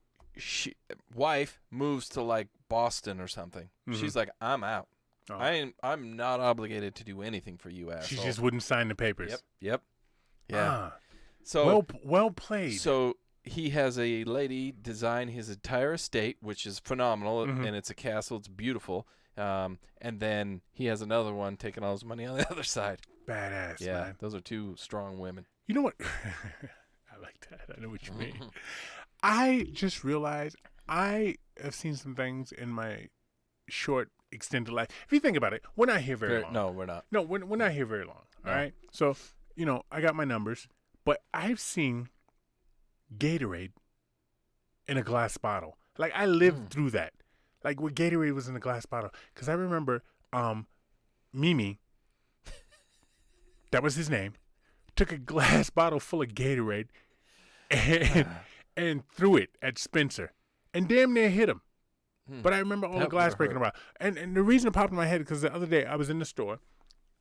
wife moves to like Boston or something. She's like, I'm out. Oh. I'm not obligated to do anything for you, asshole. She just wouldn't sign the papers. Yep. Yeah. Ah, So well played. So he has a lady design his entire estate, which is phenomenal, and it's a castle. It's beautiful. And then he has another one taking all his money on the other side. Badass, Yeah, man. those are two strong women. You know what? I like that. I know what you mean. I just realized I have seen some things in my short, extended life. If you think about it, we're not here very long. No, we're not. No, we're not here very long. No. All right? So, I got my numbers, but I've seen Gatorade in a glass bottle. Like, I lived through that. Like, where Gatorade was in a glass bottle. Because I remember Mimi, that was his name, took a glass bottle full of Gatorade and threw it at Spencer and damn near hit him. But I remember all the glass breaking around. And the reason it popped in my head is because the other day I was in the store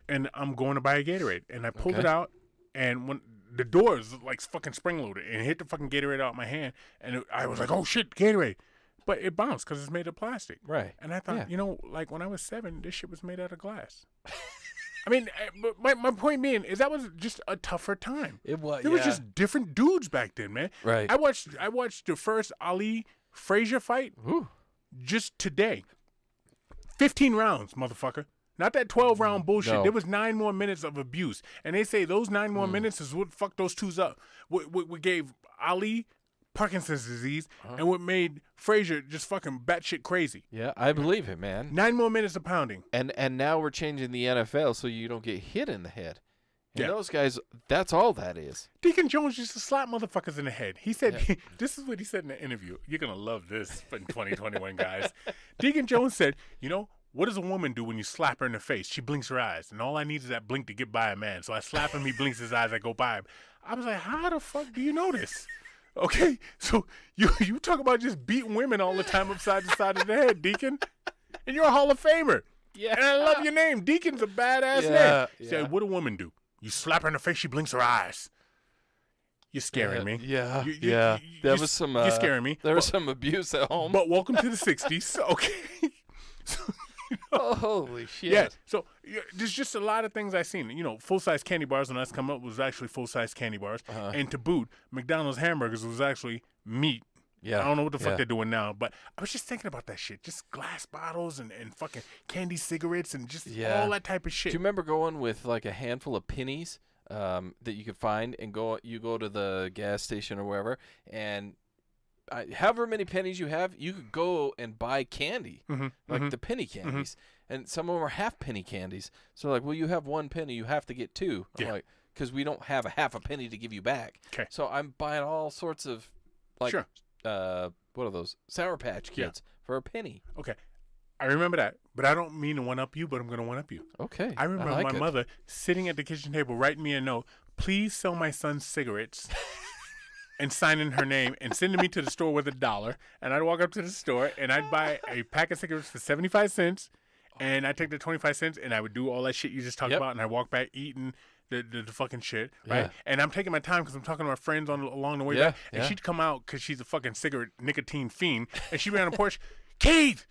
and I'm going to buy a Gatorade. And I pulled it out, and when the door is like fucking spring loaded and hit the fucking Gatorade out of my hand, and I was like, oh shit, Gatorade. But it bounced because it's made of plastic. Right. And I thought, like when I was 7, this shit was made out of glass. I mean, my point being is that was just a tougher time. It was. There was just different dudes back then, man. Right. I watched the first Ali Frazier fight just today. 15 rounds, motherfucker. Not that 12-round bullshit. No. There was 9 more minutes of abuse. And they say those 9 more minutes is what fucked those twos up. What gave Ali Parkinson's disease and what made Frazier just fucking batshit crazy. Yeah, I believe it, man. 9 more minutes of pounding. And now we're changing the NFL so you don't get hit in the head. And Yeah. those guys, that's all that is. Deacon Jones used to slap motherfuckers in the head. He said, this is what he said in the interview. You're going to love this in 2021, guys. Deacon Jones said, what does a woman do when you slap her in the face? She blinks her eyes. And all I need is that blink to get by a man. So I slap him, he blinks his eyes, I go by him. I was like, how the fuck do you know this? Okay, so you talk about just beating women all the time upside the side of the head, Deacon. And you're a Hall of Famer. Yeah. And I love your name. Deacon's a badass name. Yeah. Say, what a woman do? You slap her in the face, she blinks her eyes. You're scaring me. Yeah. You're scaring me. There was some abuse at home. But welcome to the 60s. Okay. So, oh, holy shit. Yeah. So there's just a lot of things I've seen. Full-size candy bars when that's come up was actually full-size candy bars. And to boot, McDonald's hamburgers was actually meat. Yeah. I don't know what the fuck they're doing now, but I was just thinking about that shit. Just glass bottles and fucking candy cigarettes and just all that type of shit. Do you remember going with like a handful of pennies that you could find and you go to the gas station or wherever, and however many pennies you have, you could go and buy candy, like the penny candies. And some of them are half penny candies. So like, well, you have 1 penny, you have to get 2. I'm like, because we don't have a half a penny to give you back. Okay. So I'm buying all sorts of like what are those? Sour Patch Kids for a penny. Okay. I remember that, but I don't mean to one-up you, but I'm going to one-up you. Okay. I remember my mother sitting at the kitchen table writing me a note, please sell my son cigarettes, and signing her name and sending me to the store with $1. And I'd walk up to the store, and I'd buy a pack of cigarettes for 75 cents, and I'd take the 25 cents, and I would do all that shit you just talked about, and I'd walk back eating the fucking shit, right? Yeah. And I'm taking my time because I'm talking to my friends along the way back, and she'd come out because she's a fucking cigarette nicotine fiend, and she'd be on the porch, Keith,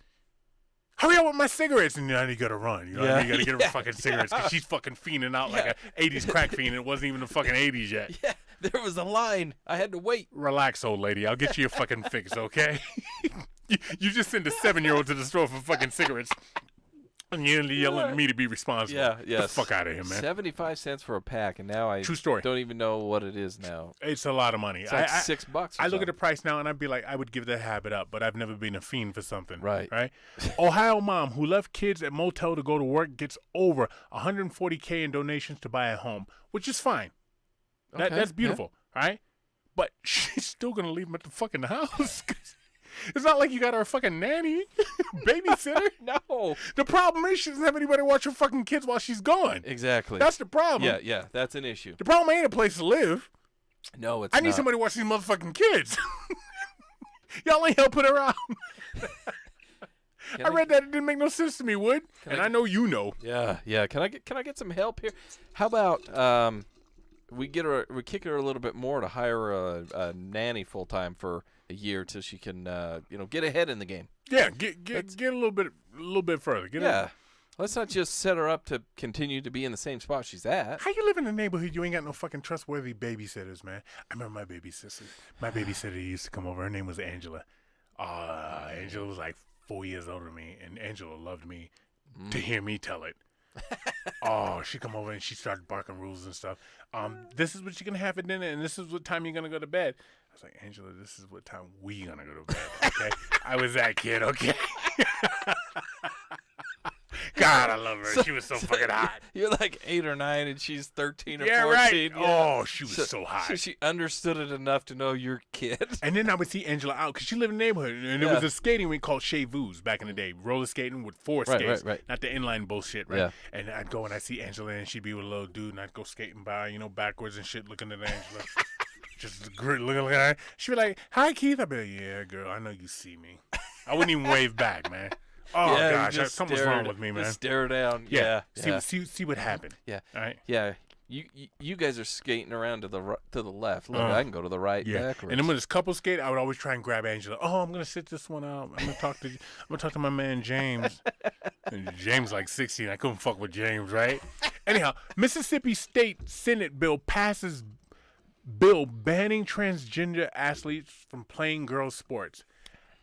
hurry up with my cigarettes, and you got to run. You got to get her fucking cigarettes because she's fucking fiending out like a 80s crack fiend, and it wasn't even the fucking 80s yet. Yeah, there was a line. I had to wait. Relax, old lady. I'll get you a fucking fix, okay? you just send a 7-year-old to the store for fucking cigarettes. And you're yelling at me to be responsible. Yeah. Get the fuck out of here, man. 75 cents for a pack, and now I True story. don't even know what it is now. It's a lot of money. It's like $6. I look at the price now, and I'd be like, I would give that habit up, but I've never been a fiend for something. Right. Ohio mom who left kids at motel to go to work gets over $140K in donations to buy a home, which is fine. That's beautiful, right? But she's still going to leave them at the fucking house. It's not like you got her a fucking nanny, babysitter. No. The problem is she doesn't have anybody watch her fucking kids while she's gone. Exactly. That's the problem. Yeah, that's an issue. The problem ain't a place to live. No, it's I need somebody to watch these motherfucking kids. Y'all ain't helping her out. I read that it didn't make no sense to me, Wood. And I know you know. Yeah. Can I get some help here? How about we kick her a little bit more to hire a nanny full time for a year till she can get ahead in the game. Yeah, get a little bit further. Let's not just set her up to continue to be in the same spot she's at. How you live in a neighborhood you ain't got no fucking trustworthy babysitters, man? I remember my babysitter used to come over. Her name was Angela. Angela was like 4 years older than me, and Angela loved me to hear me tell it. She come over and she started barking rules and stuff. This is what you're gonna have for dinner, and this is what time you're gonna go to bed. I was like, Angela, this is what time we gonna go to bed. Okay, I was that kid. Okay. God, I love her. She was so fucking hot. You're like 8 or 9, and she's 13 or 14. Right. Yeah. Oh, she was so hot. So she understood it enough to know you're a kid. And then I would see Angela out because she lived in the neighborhood, and there was a skating rink called Chez Vu's back in the day, roller skating with 4 skates, not the inline bullshit, right? Yeah. And I'd go and I'd see Angela, and she'd be with a little dude, and I'd go skating by, backwards and shit, looking at Angela. Just looking at her. She'd be like, "Hi, Keith." I'd be like, "Yeah, girl, I know you see me." I wouldn't even wave back, man. Oh gosh, something's wrong with me, man. Just stare down. Yeah. See what happened. Yeah. All right. Yeah. You guys are skating around to the left. Look, I can go to the right. Yeah. Backwards. And then when it's couple skate, I would always try and grab Angela. Oh, I'm gonna sit this one out. I'm gonna talk to my man James. And James like 16. I couldn't fuck with James, right? Anyhow, Mississippi State Senate bill passes bill banning transgender athletes from playing girls' sports.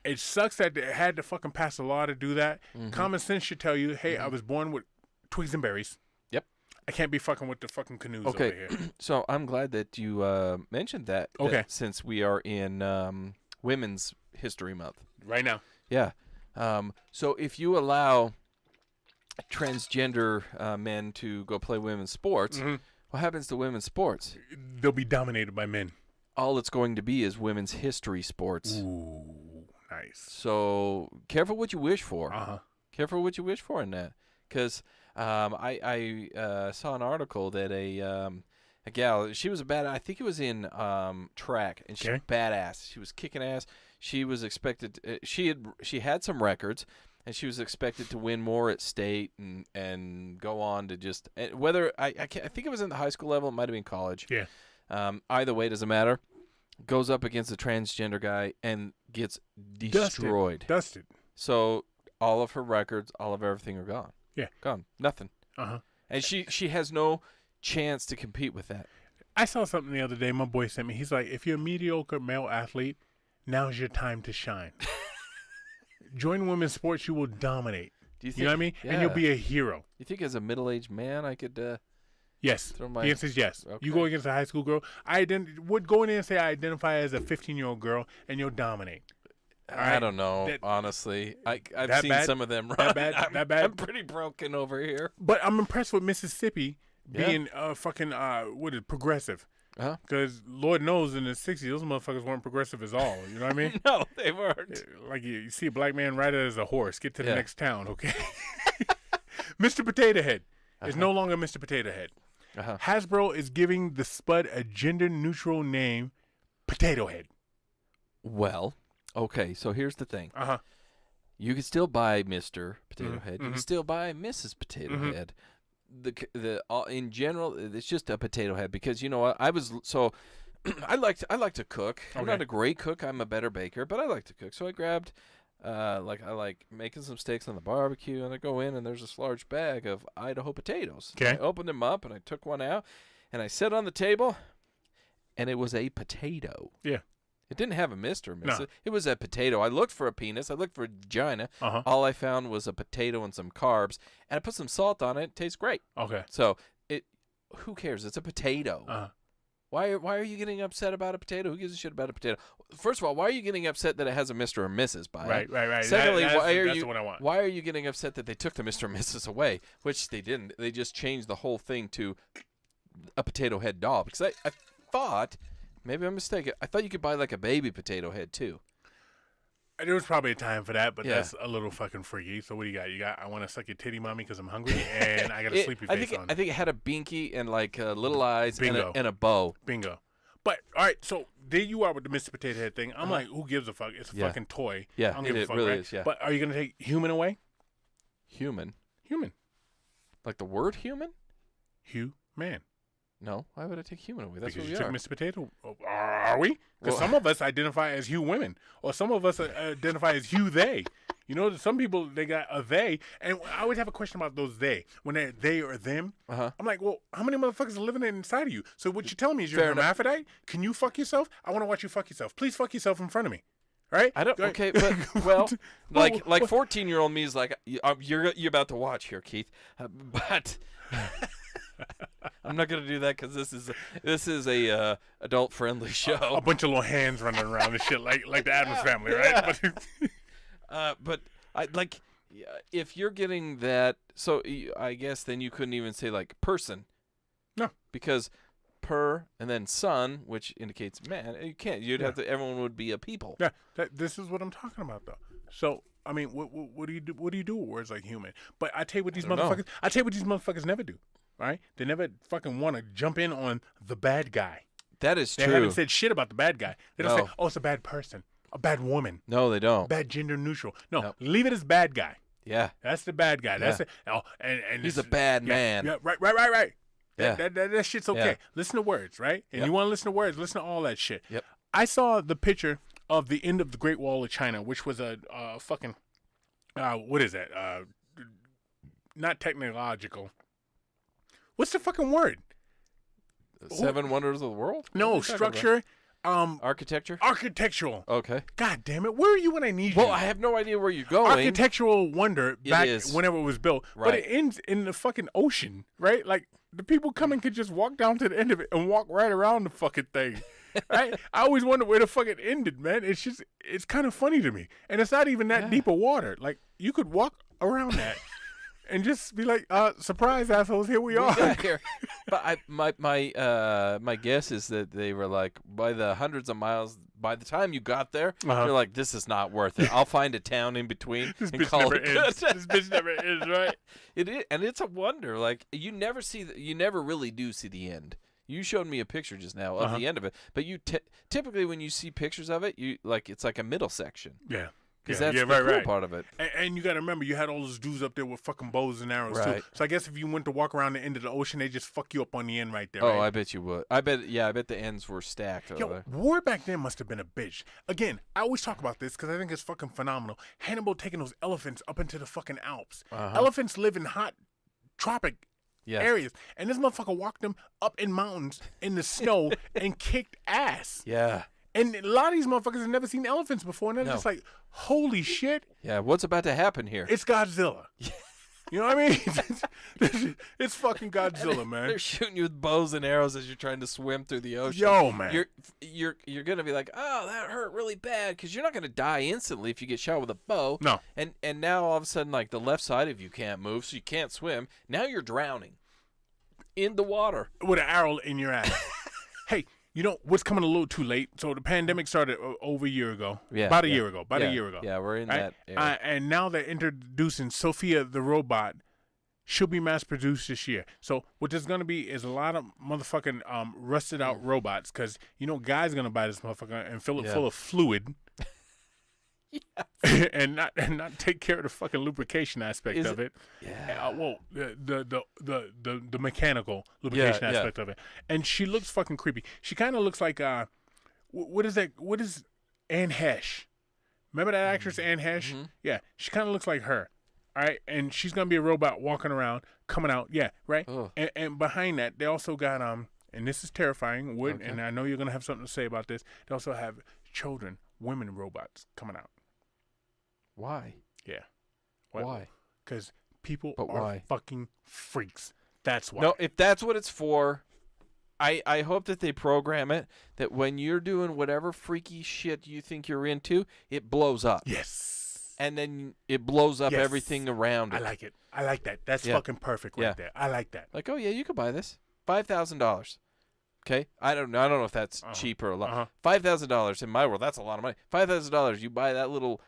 It sucks that they had to fucking pass a law to do that. Mm-hmm. Common sense should tell you, hey, I was born with twigs and berries. Yep. I can't be fucking with the fucking canoes over here. So I'm glad that you mentioned that. Okay. Since we are in Women's History Month. Right now. Yeah. So if you allow transgender men to go play women's sports, what happens to women's sports? They'll be dominated by men. All it's going to be is women's history sports. Ooh. Nice. So careful what you wish for. Uh-huh. Careful what you wish for in that, because I saw an article that a gal, she was I think it was in track, and she was badass. She was kicking ass. She was expected. She had some records, and she was expected to win more at state and go on to just whether I think it was in the high school level, it might have been college. Yeah. Either way, doesn't matter. Goes up against a transgender guy and gets destroyed. Dusted. So all of her records, all of everything are gone. Yeah. Gone. Nothing. And she has no chance to compete with that. I saw something the other day. My boy sent me. He's like, if you're a mediocre male athlete, now's your time to shine. Join women's sports, you will dominate. Do you think, you know what I mean? Yeah. And you'll be a hero. You think as a middle-aged man I could Yes. throw my... The answer is yes. Okay. You go against a high school girl. I would go in there and say I identify as a 15-year-old girl, and you'll dominate. I don't know, honestly. I've seen some of them run. That bad? I'm pretty broken over here. But I'm impressed with Mississippi being progressive. Because Lord knows in the 60s, those motherfuckers weren't progressive at all. You know what I mean? No, they weren't. Like you see a black man ride it as a horse. Get to the next town, okay? Mr. Potato Head is no longer Mr. Potato Head. Hasbro is giving the Spud a gender-neutral name, Potato Head. Well, okay, so here's the thing. You can still buy Mr. Potato Head. You can still buy Mrs. Potato Head. In general, it's just a potato head because you know what I like to cook. I'm not a great cook. I'm a better baker, but I like to cook. So I grabbed I like making some steaks on the barbecue, and I go in and there's this large bag of Idaho potatoes. Okay. I opened them up and I took one out and I set it on the table, and it was a potato. Yeah. It didn't have a Mr. or Mrs. No. It was a potato. I looked for a penis. I looked for a vagina. All I found was a potato and some carbs. And I put some salt on it. It tastes great. Okay. So, who cares? It's a potato. Why are you getting upset about a potato? Who gives a shit about a potato? First of all, why are you getting upset that it has a Mr. or Mrs. by it? Right. Secondly, that's the one I want. Why are you getting upset that they took the Mr. or Mrs. away? Which they didn't. They just changed the whole thing to a potato head doll. Because I thought... Maybe I'm mistaken. I thought you could buy like a baby potato head too. There was probably a time for that, but that's a little fucking freaky. So what do you got? You got I want to suck your titty, mommy, because I'm hungry, and I got a sleepy face on. I think it had a binky and like little eyes Bingo. and a bow. Bingo. But all right, so there you are with the Mr. Potato Head thing. I'm like, who gives a fuck? It's a fucking toy. Yeah, I don't give a fuck, really right? is. Yeah. But are you gonna take human away? Human. Like the word human? Man. No, why would I take human away? That's because what you we took are. Mr. Potato. Are we? Because some of us identify as Hugh women, or some of us identify as Hugh they. You know, some people, they got a they. And I always have a question about those they. When they're they or them, I'm like, well, how many motherfuckers are living inside of you? So what you're telling me is you're a hermaphrodite? Can you fuck yourself? I want to watch you fuck yourself. Please fuck yourself in front of me. Right? I don't. Okay, but well, like 14-year-old me is like, you're about to watch here, Keith. But I'm not gonna do that because this is a adult friendly show. A bunch of little hands running around and shit like the Addams Family, right? But I like if you're getting that. So I guess then you couldn't even say like person. No, because per and then son, which indicates man. You can't. You'd have to. Everyone would be a people. Yeah, this is what I'm talking about though. So. I mean, what do you do? What do you do with words like human? But I tell you what these motherfuckers. I tell you what these motherfuckers never do. Right? They never fucking want to jump in on the bad guy. That is true. They haven't said shit about the bad guy. They don't say, "Oh, it's a bad person, a bad woman." No, they don't. Bad gender neutral. No, leave it as bad guy. Yeah, that's the bad guy. That's it. Oh, and he's a bad man. Yeah, right. Yeah, that shit's okay. Yeah. Listen to words, right? And you want to listen to words. Listen to all that shit. Yep. I saw the picture of the end of the Great Wall of China, which was a fucking. What is that? Not technological. What's the fucking word? Seven Wonders of the World? No, structure. Architecture? Architectural. Okay. God damn it. Where are you when I need you? Well, I have no idea where you're going. Architectural wonder back whenever it was built. Right. But it ends in the fucking ocean, right? Like, the people coming could just walk down to the end of it and walk right around the fucking thing. Right? I always wonder where the fuck it ended, man. It's kind of funny to me. And it's not even that deep of water. Like, you could walk around that and just be like, surprise, assholes, here we are. Got here. But my guess is that they were like, by the hundreds of miles, by the time you got there, you're like, this is not worth it. I'll find a town in between this and bitch call never it ends. good. This bitch never ends, right? It is, and it's a wonder. Like, you never really do see the end. You showed me a picture just now of the end of it, but you typically when you see pictures of it, you like it's like a middle section. Yeah. Because that's the cool part of it. And you got to remember, you had all those dudes up there with fucking bows and arrows, too. So I guess if you went to walk around the end of the ocean, they just fuck you up on the end right there, Oh, I bet you would. I bet the ends were stacked over there. War back then must have been a bitch. Again, I always talk about this because I think it's fucking phenomenal. Hannibal taking those elephants up into the fucking Alps. Elephants live in hot tropic areas. And this motherfucker walked them up in mountains in the snow and kicked ass. Yeah. And a lot of these motherfuckers have never seen elephants before, and they're just like, holy shit. Yeah, what's about to happen here? It's Godzilla. You know what I mean? It's fucking Godzilla, man. They're shooting you with bows and arrows as you're trying to swim through the ocean. Yo, man. You're going to be like, oh, that hurt really bad, because you're not going to die instantly if you get shot with a bow. No. And now all of a sudden, like, the left side of you can't move, so you can't swim. Now you're drowning in the water. With an arrow in your ass. Hey. You know, what's coming a little too late? So the pandemic started over a year ago. About a year ago. Yeah, we're in that era. And now they're introducing Sophia the robot. She'll be mass-produced this year. So what there's going to be is a lot of motherfucking rusted-out robots because, you know, guys going to buy this motherfucker and fill it full of fluid. and not take care of the fucking lubrication aspect of it. Yeah. Well, the mechanical lubrication aspect of it. And she looks fucking creepy. She kind of looks like what is that? What is Anne Hesh? Remember that actress Anne Hesh? Mm-hmm. Yeah, she kind of looks like her. All right, and she's gonna be a robot walking around, coming out. Yeah, right. And behind that, they also got and this is terrifying. And I know you're gonna have something to say about this. They also have children, women robots coming out. Why? Yeah. Why? Because people are fucking freaks. That's why. No, if that's what it's for, I hope that they program it that when you're doing whatever freaky shit you think you're into, it blows up. Yes. And then it blows up everything around it. I like it. I like that. That's fucking perfect right there. I like that. Like, oh yeah, you could buy this. $5,000. Okay? I don't know if that's cheap or a lot. $5,000 in my world, that's a lot of money. $5,000, you buy that little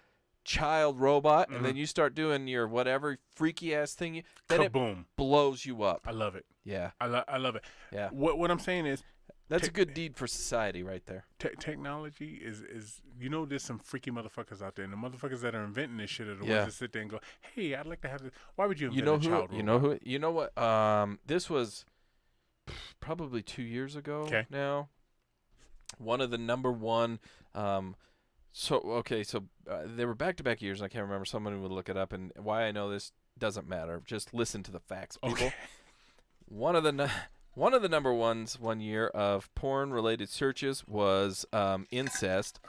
child robot, and then you start doing your whatever freaky ass thing, then Kaboom. It blows you up. I love it. Yeah, I love it. Yeah. What I'm saying is that's a good deed for society right there. Technology is there's some freaky motherfuckers out there, and the motherfuckers that are inventing this shit are the ones that sit there and go, hey, I'd like to have this. Why would you invent a child robot? You know what? This was probably 2 years ago now. One of the number one. So they were back-to-back years, and I can't remember. Someone would look it up, and why I know this doesn't matter. Just listen to the facts, people. Okay. One of the number ones one year of porn-related searches was incest,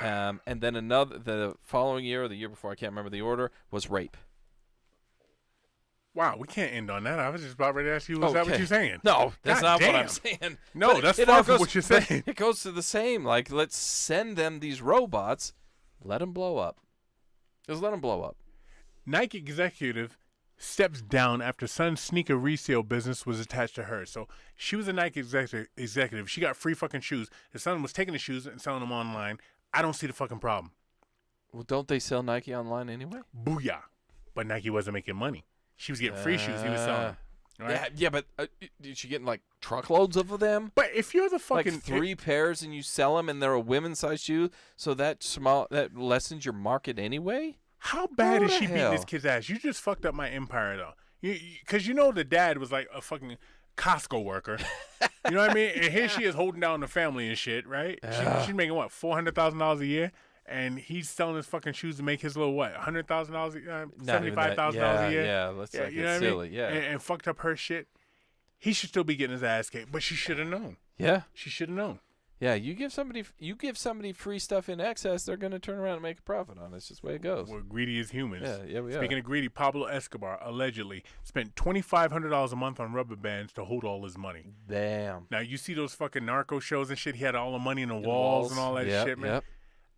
and then the following year or the year before, I can't remember the order, was rape. Wow, we can't end on that. I was just about ready to ask you, was that what you're saying? No, that's not what I'm saying. No, but that's far from what you're saying. It goes to the same. Like, let's send them these robots. Let them blow up. Just let them blow up. Nike executive steps down after son's sneaker resale business was attached to her. So she was a Nike executive. She got free fucking shoes. The son was taking the shoes and selling them online. I don't see the fucking problem. Well, don't they sell Nike online anyway? Booyah. But Nike wasn't making money. She was getting free shoes. He was selling. Right? Yeah, but is she getting like truckloads of them? But if you're the fucking like 3 pairs and you sell them and they're a women's size shoe, so that lessens your market anyway. How bad is she beating this kid's ass? You just fucked up my empire though. Because you know the dad was like a fucking Costco worker. You know what I mean? And here she is holding down the family and shit, right? She's making what, $400,000 a year? And he's selling his fucking shoes to make his little what, $100,000, $75,000 a year. Yeah, let's you know silly. I mean? Yeah, and fucked up her shit. He should still be getting his ass kicked, but she should have known. Yeah, she should have known. Yeah, you give somebody free stuff in excess, they're gonna turn around and make a profit on it. It's just the way it goes. We're greedy as humans. Yeah, we are. Speaking of greedy, Pablo Escobar allegedly spent $2,500 a month on rubber bands to hold all his money. Damn. Now you see those fucking narco shows and shit. He had all the money in the walls and all that shit, man. Yep.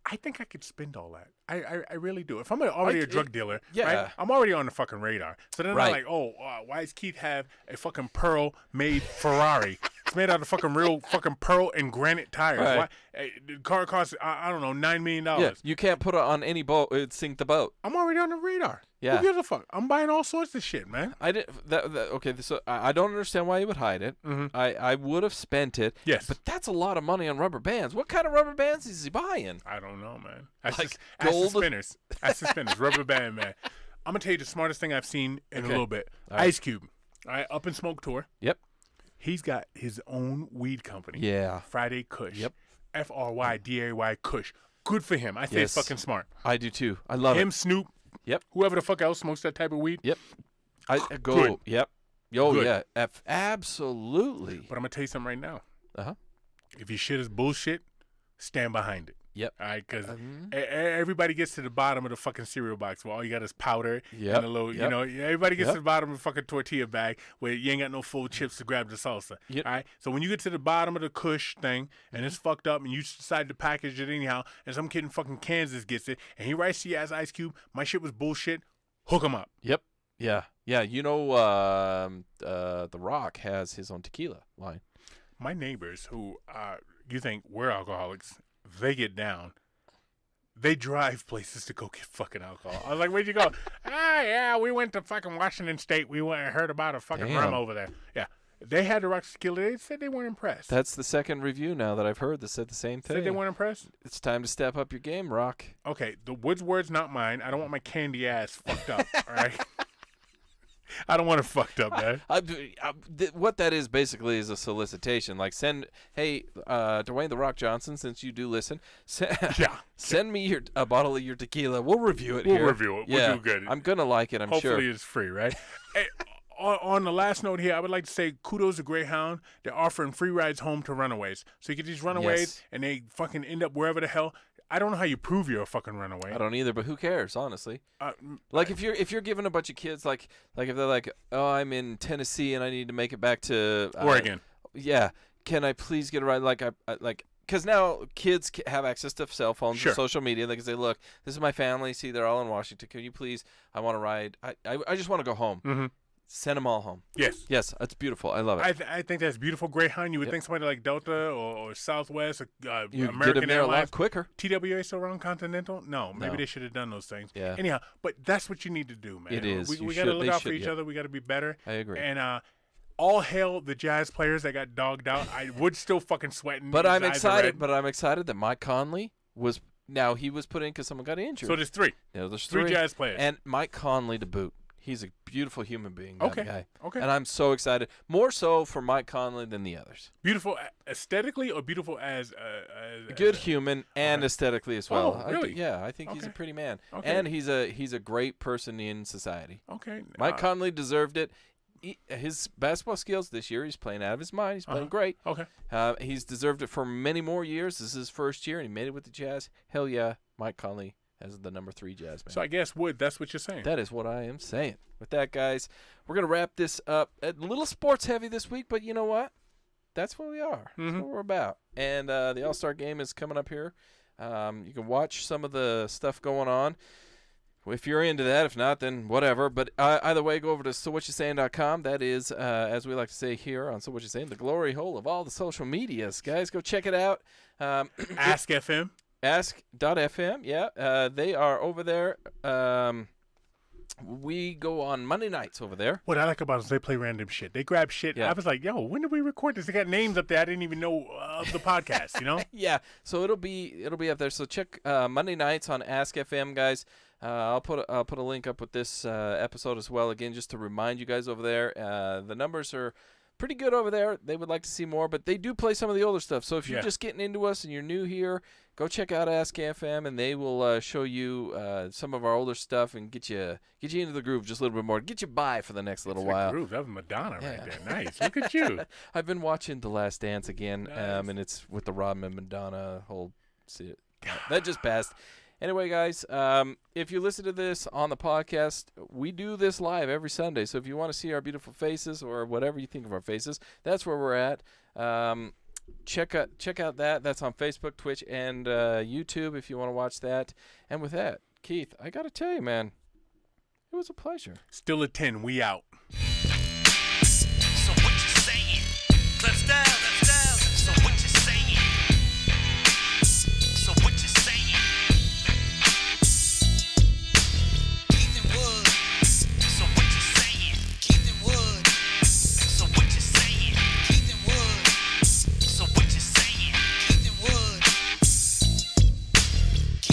I think I could spend all that. I really do. If I'm already a drug dealer, right, I'm already on the fucking radar. So then I'm like, why does Keith have a fucking pearl-made Ferrari? It's made out of fucking real fucking pearl and granite tires. Right. Why? The car costs, I don't know, $9 million. Yeah, you can't put it on any boat. It'd sink the boat. I'm already on the radar. Yeah. Who gives a fuck? I'm buying all sorts of shit, man. I did okay. So I don't understand why you would hide it. Mm-hmm. I would have spent it. Yes. But that's a lot of money on rubber bands. What kind of rubber bands is he buying? I don't know, man. Like Ask the gold? spinners. Ask the spinners. Rubber band, man. I'm going to tell you the smartest thing I've seen in a little bit. All right. Ice Cube. All right, Up in Smoke Tour. Yep. He's got his own weed company. Yeah. Friday Kush. Yep. FRYDAY Kush. Good for him. I think it's Yes. fucking smart. I do too. I love Him, it. Snoop. Yep. Whoever the fuck else smokes that type of weed. Yep. I go. Good. Yep. Yo, Good. yeah. Absolutely. But I'm going to tell you something right now. Uh-huh. If your shit is bullshit, stand behind it. Yep. All right, because everybody gets to the bottom of the fucking cereal box where all you got is powder and a little, you know, everybody gets to the bottom of the fucking tortilla bag where you ain't got no full chips to grab the salsa. Yep. All right, so when you get to the bottom of the Kush thing and it's fucked up and you decide to package it anyhow, and some kid in fucking Kansas gets it and he writes to you as Ice Cube, my shit was bullshit, hook him up. Yep. Yeah. Yeah. You know, The Rock has his own tequila line. My neighbors who you think we're alcoholics, they get down. They drive places to go get fucking alcohol. I was like, where'd you go? Yeah, we went to fucking Washington State. We went and heard about a fucking Damn. rum over there. Yeah. They had the Rock tequila. They said they weren't impressed. That's the second review now that I've heard that said the same thing. Said they weren't impressed? It's time to step up your game, Rock. Okay, the Woods words, not mine. I don't want my candy ass fucked up, all right? I don't want it fucked up, man. What that is basically is a solicitation. Like, hey, Dwayne The Rock Johnson, since you do listen, send me a bottle of your tequila. We'll review it here. We'll review it. Yeah, We'll do good. I'm going to like it, I'm sure. Hopefully it's free, right? Hey, on the last note here, I would like to say kudos to Greyhound. They're offering free rides home to runaways. So you get these runaways, and they fucking end up wherever the hell. I don't know how you prove you're a fucking runaway. I don't either, but who cares, honestly? Like if you're giving a bunch of kids like if they're like, oh, I'm in Tennessee and I need to make it back to Oregon. Yeah, can I please get a ride? Because now kids have access to cell phones and social media. They can say, look, this is my family. See, they're all in Washington. Can you please? I want to ride. I just want to go home. Mm-hmm. Send them all home. Yes. Yes, that's beautiful. I love it. I think that's beautiful. Greyhound, you would think somebody like Delta or Southwest or You American get them there Airlines. a lot quicker. TWA still around Continental? No, maybe they should have done those things. Yeah. Anyhow, but that's what you need to do, man. It is. We got to look out for each other. We got to be better. I agree. And all hail the Jazz players that got dogged out. I would still fucking sweating. But I'm excited. But I'm excited that Mike Conley was put in because someone got injured. So there's three. Yeah, there's three Jazz players. And Mike Conley to boot. He's a beautiful human being, that guy. Okay. And I'm so excited. More so for Mike Conley than the others. Beautiful aesthetically or beautiful as a good human and aesthetically as well. Oh, really? I think he's a pretty man. Okay. And he's a great person in society. Okay. Mike Conley deserved it. His basketball skills this year, he's playing out of his mind. He's playing great. Okay. He's deserved it for many more years. This is his first year, and he made it with the Jazz. Hell yeah, Mike Conley as the number 3 Jazz man. So I guess, Wood, that's what you're saying. That is what I am saying. With that, guys, we're going to wrap this up. A little sports heavy this week, but you know what? That's what we are. That's what we're about. And the All-Star game is coming up here. You can watch some of the stuff going on. If you're into that, if not, then whatever. But either way, go over to SoWhatYouSaying.com. That is, as we like to say here on So What You Saying, the glory hole of all the social medias. Guys, go check it out. Ask FM. Ask.fm, yeah. They are over there. We go on Monday nights over there. What I like about it is they play random shit. They grab shit. Yeah. I was like, yo, when did we record this? They got names up there I didn't even know of the podcast, you know? Yeah, so it'll be up there. So check Monday nights on Ask FM, guys. I'll put a link up with this episode as well, again, just to remind you guys over there. The numbers are pretty good over there. They would like to see more, but they do play some of the older stuff. So if you're just getting into us and you're new here, go check out Ask FM, and they will show you some of our older stuff and get you into the groove just a little bit more, get you by for the next little while. Groove. That was Madonna right there. Nice. Look at you. I've been watching The Last Dance again, Nice. and it's with the Rodman Madonna whole. That just passed. Anyway, guys, if you listen to this on the podcast, we do this live every Sunday. So if you want to see our beautiful faces or whatever you think of our faces, that's where we're at. Check out that. That's on Facebook, Twitch, and YouTube if you want to watch that. And with that, Keith, I got to tell you, man, it was a pleasure. Still a 10. We out. So what you saying? Let's down.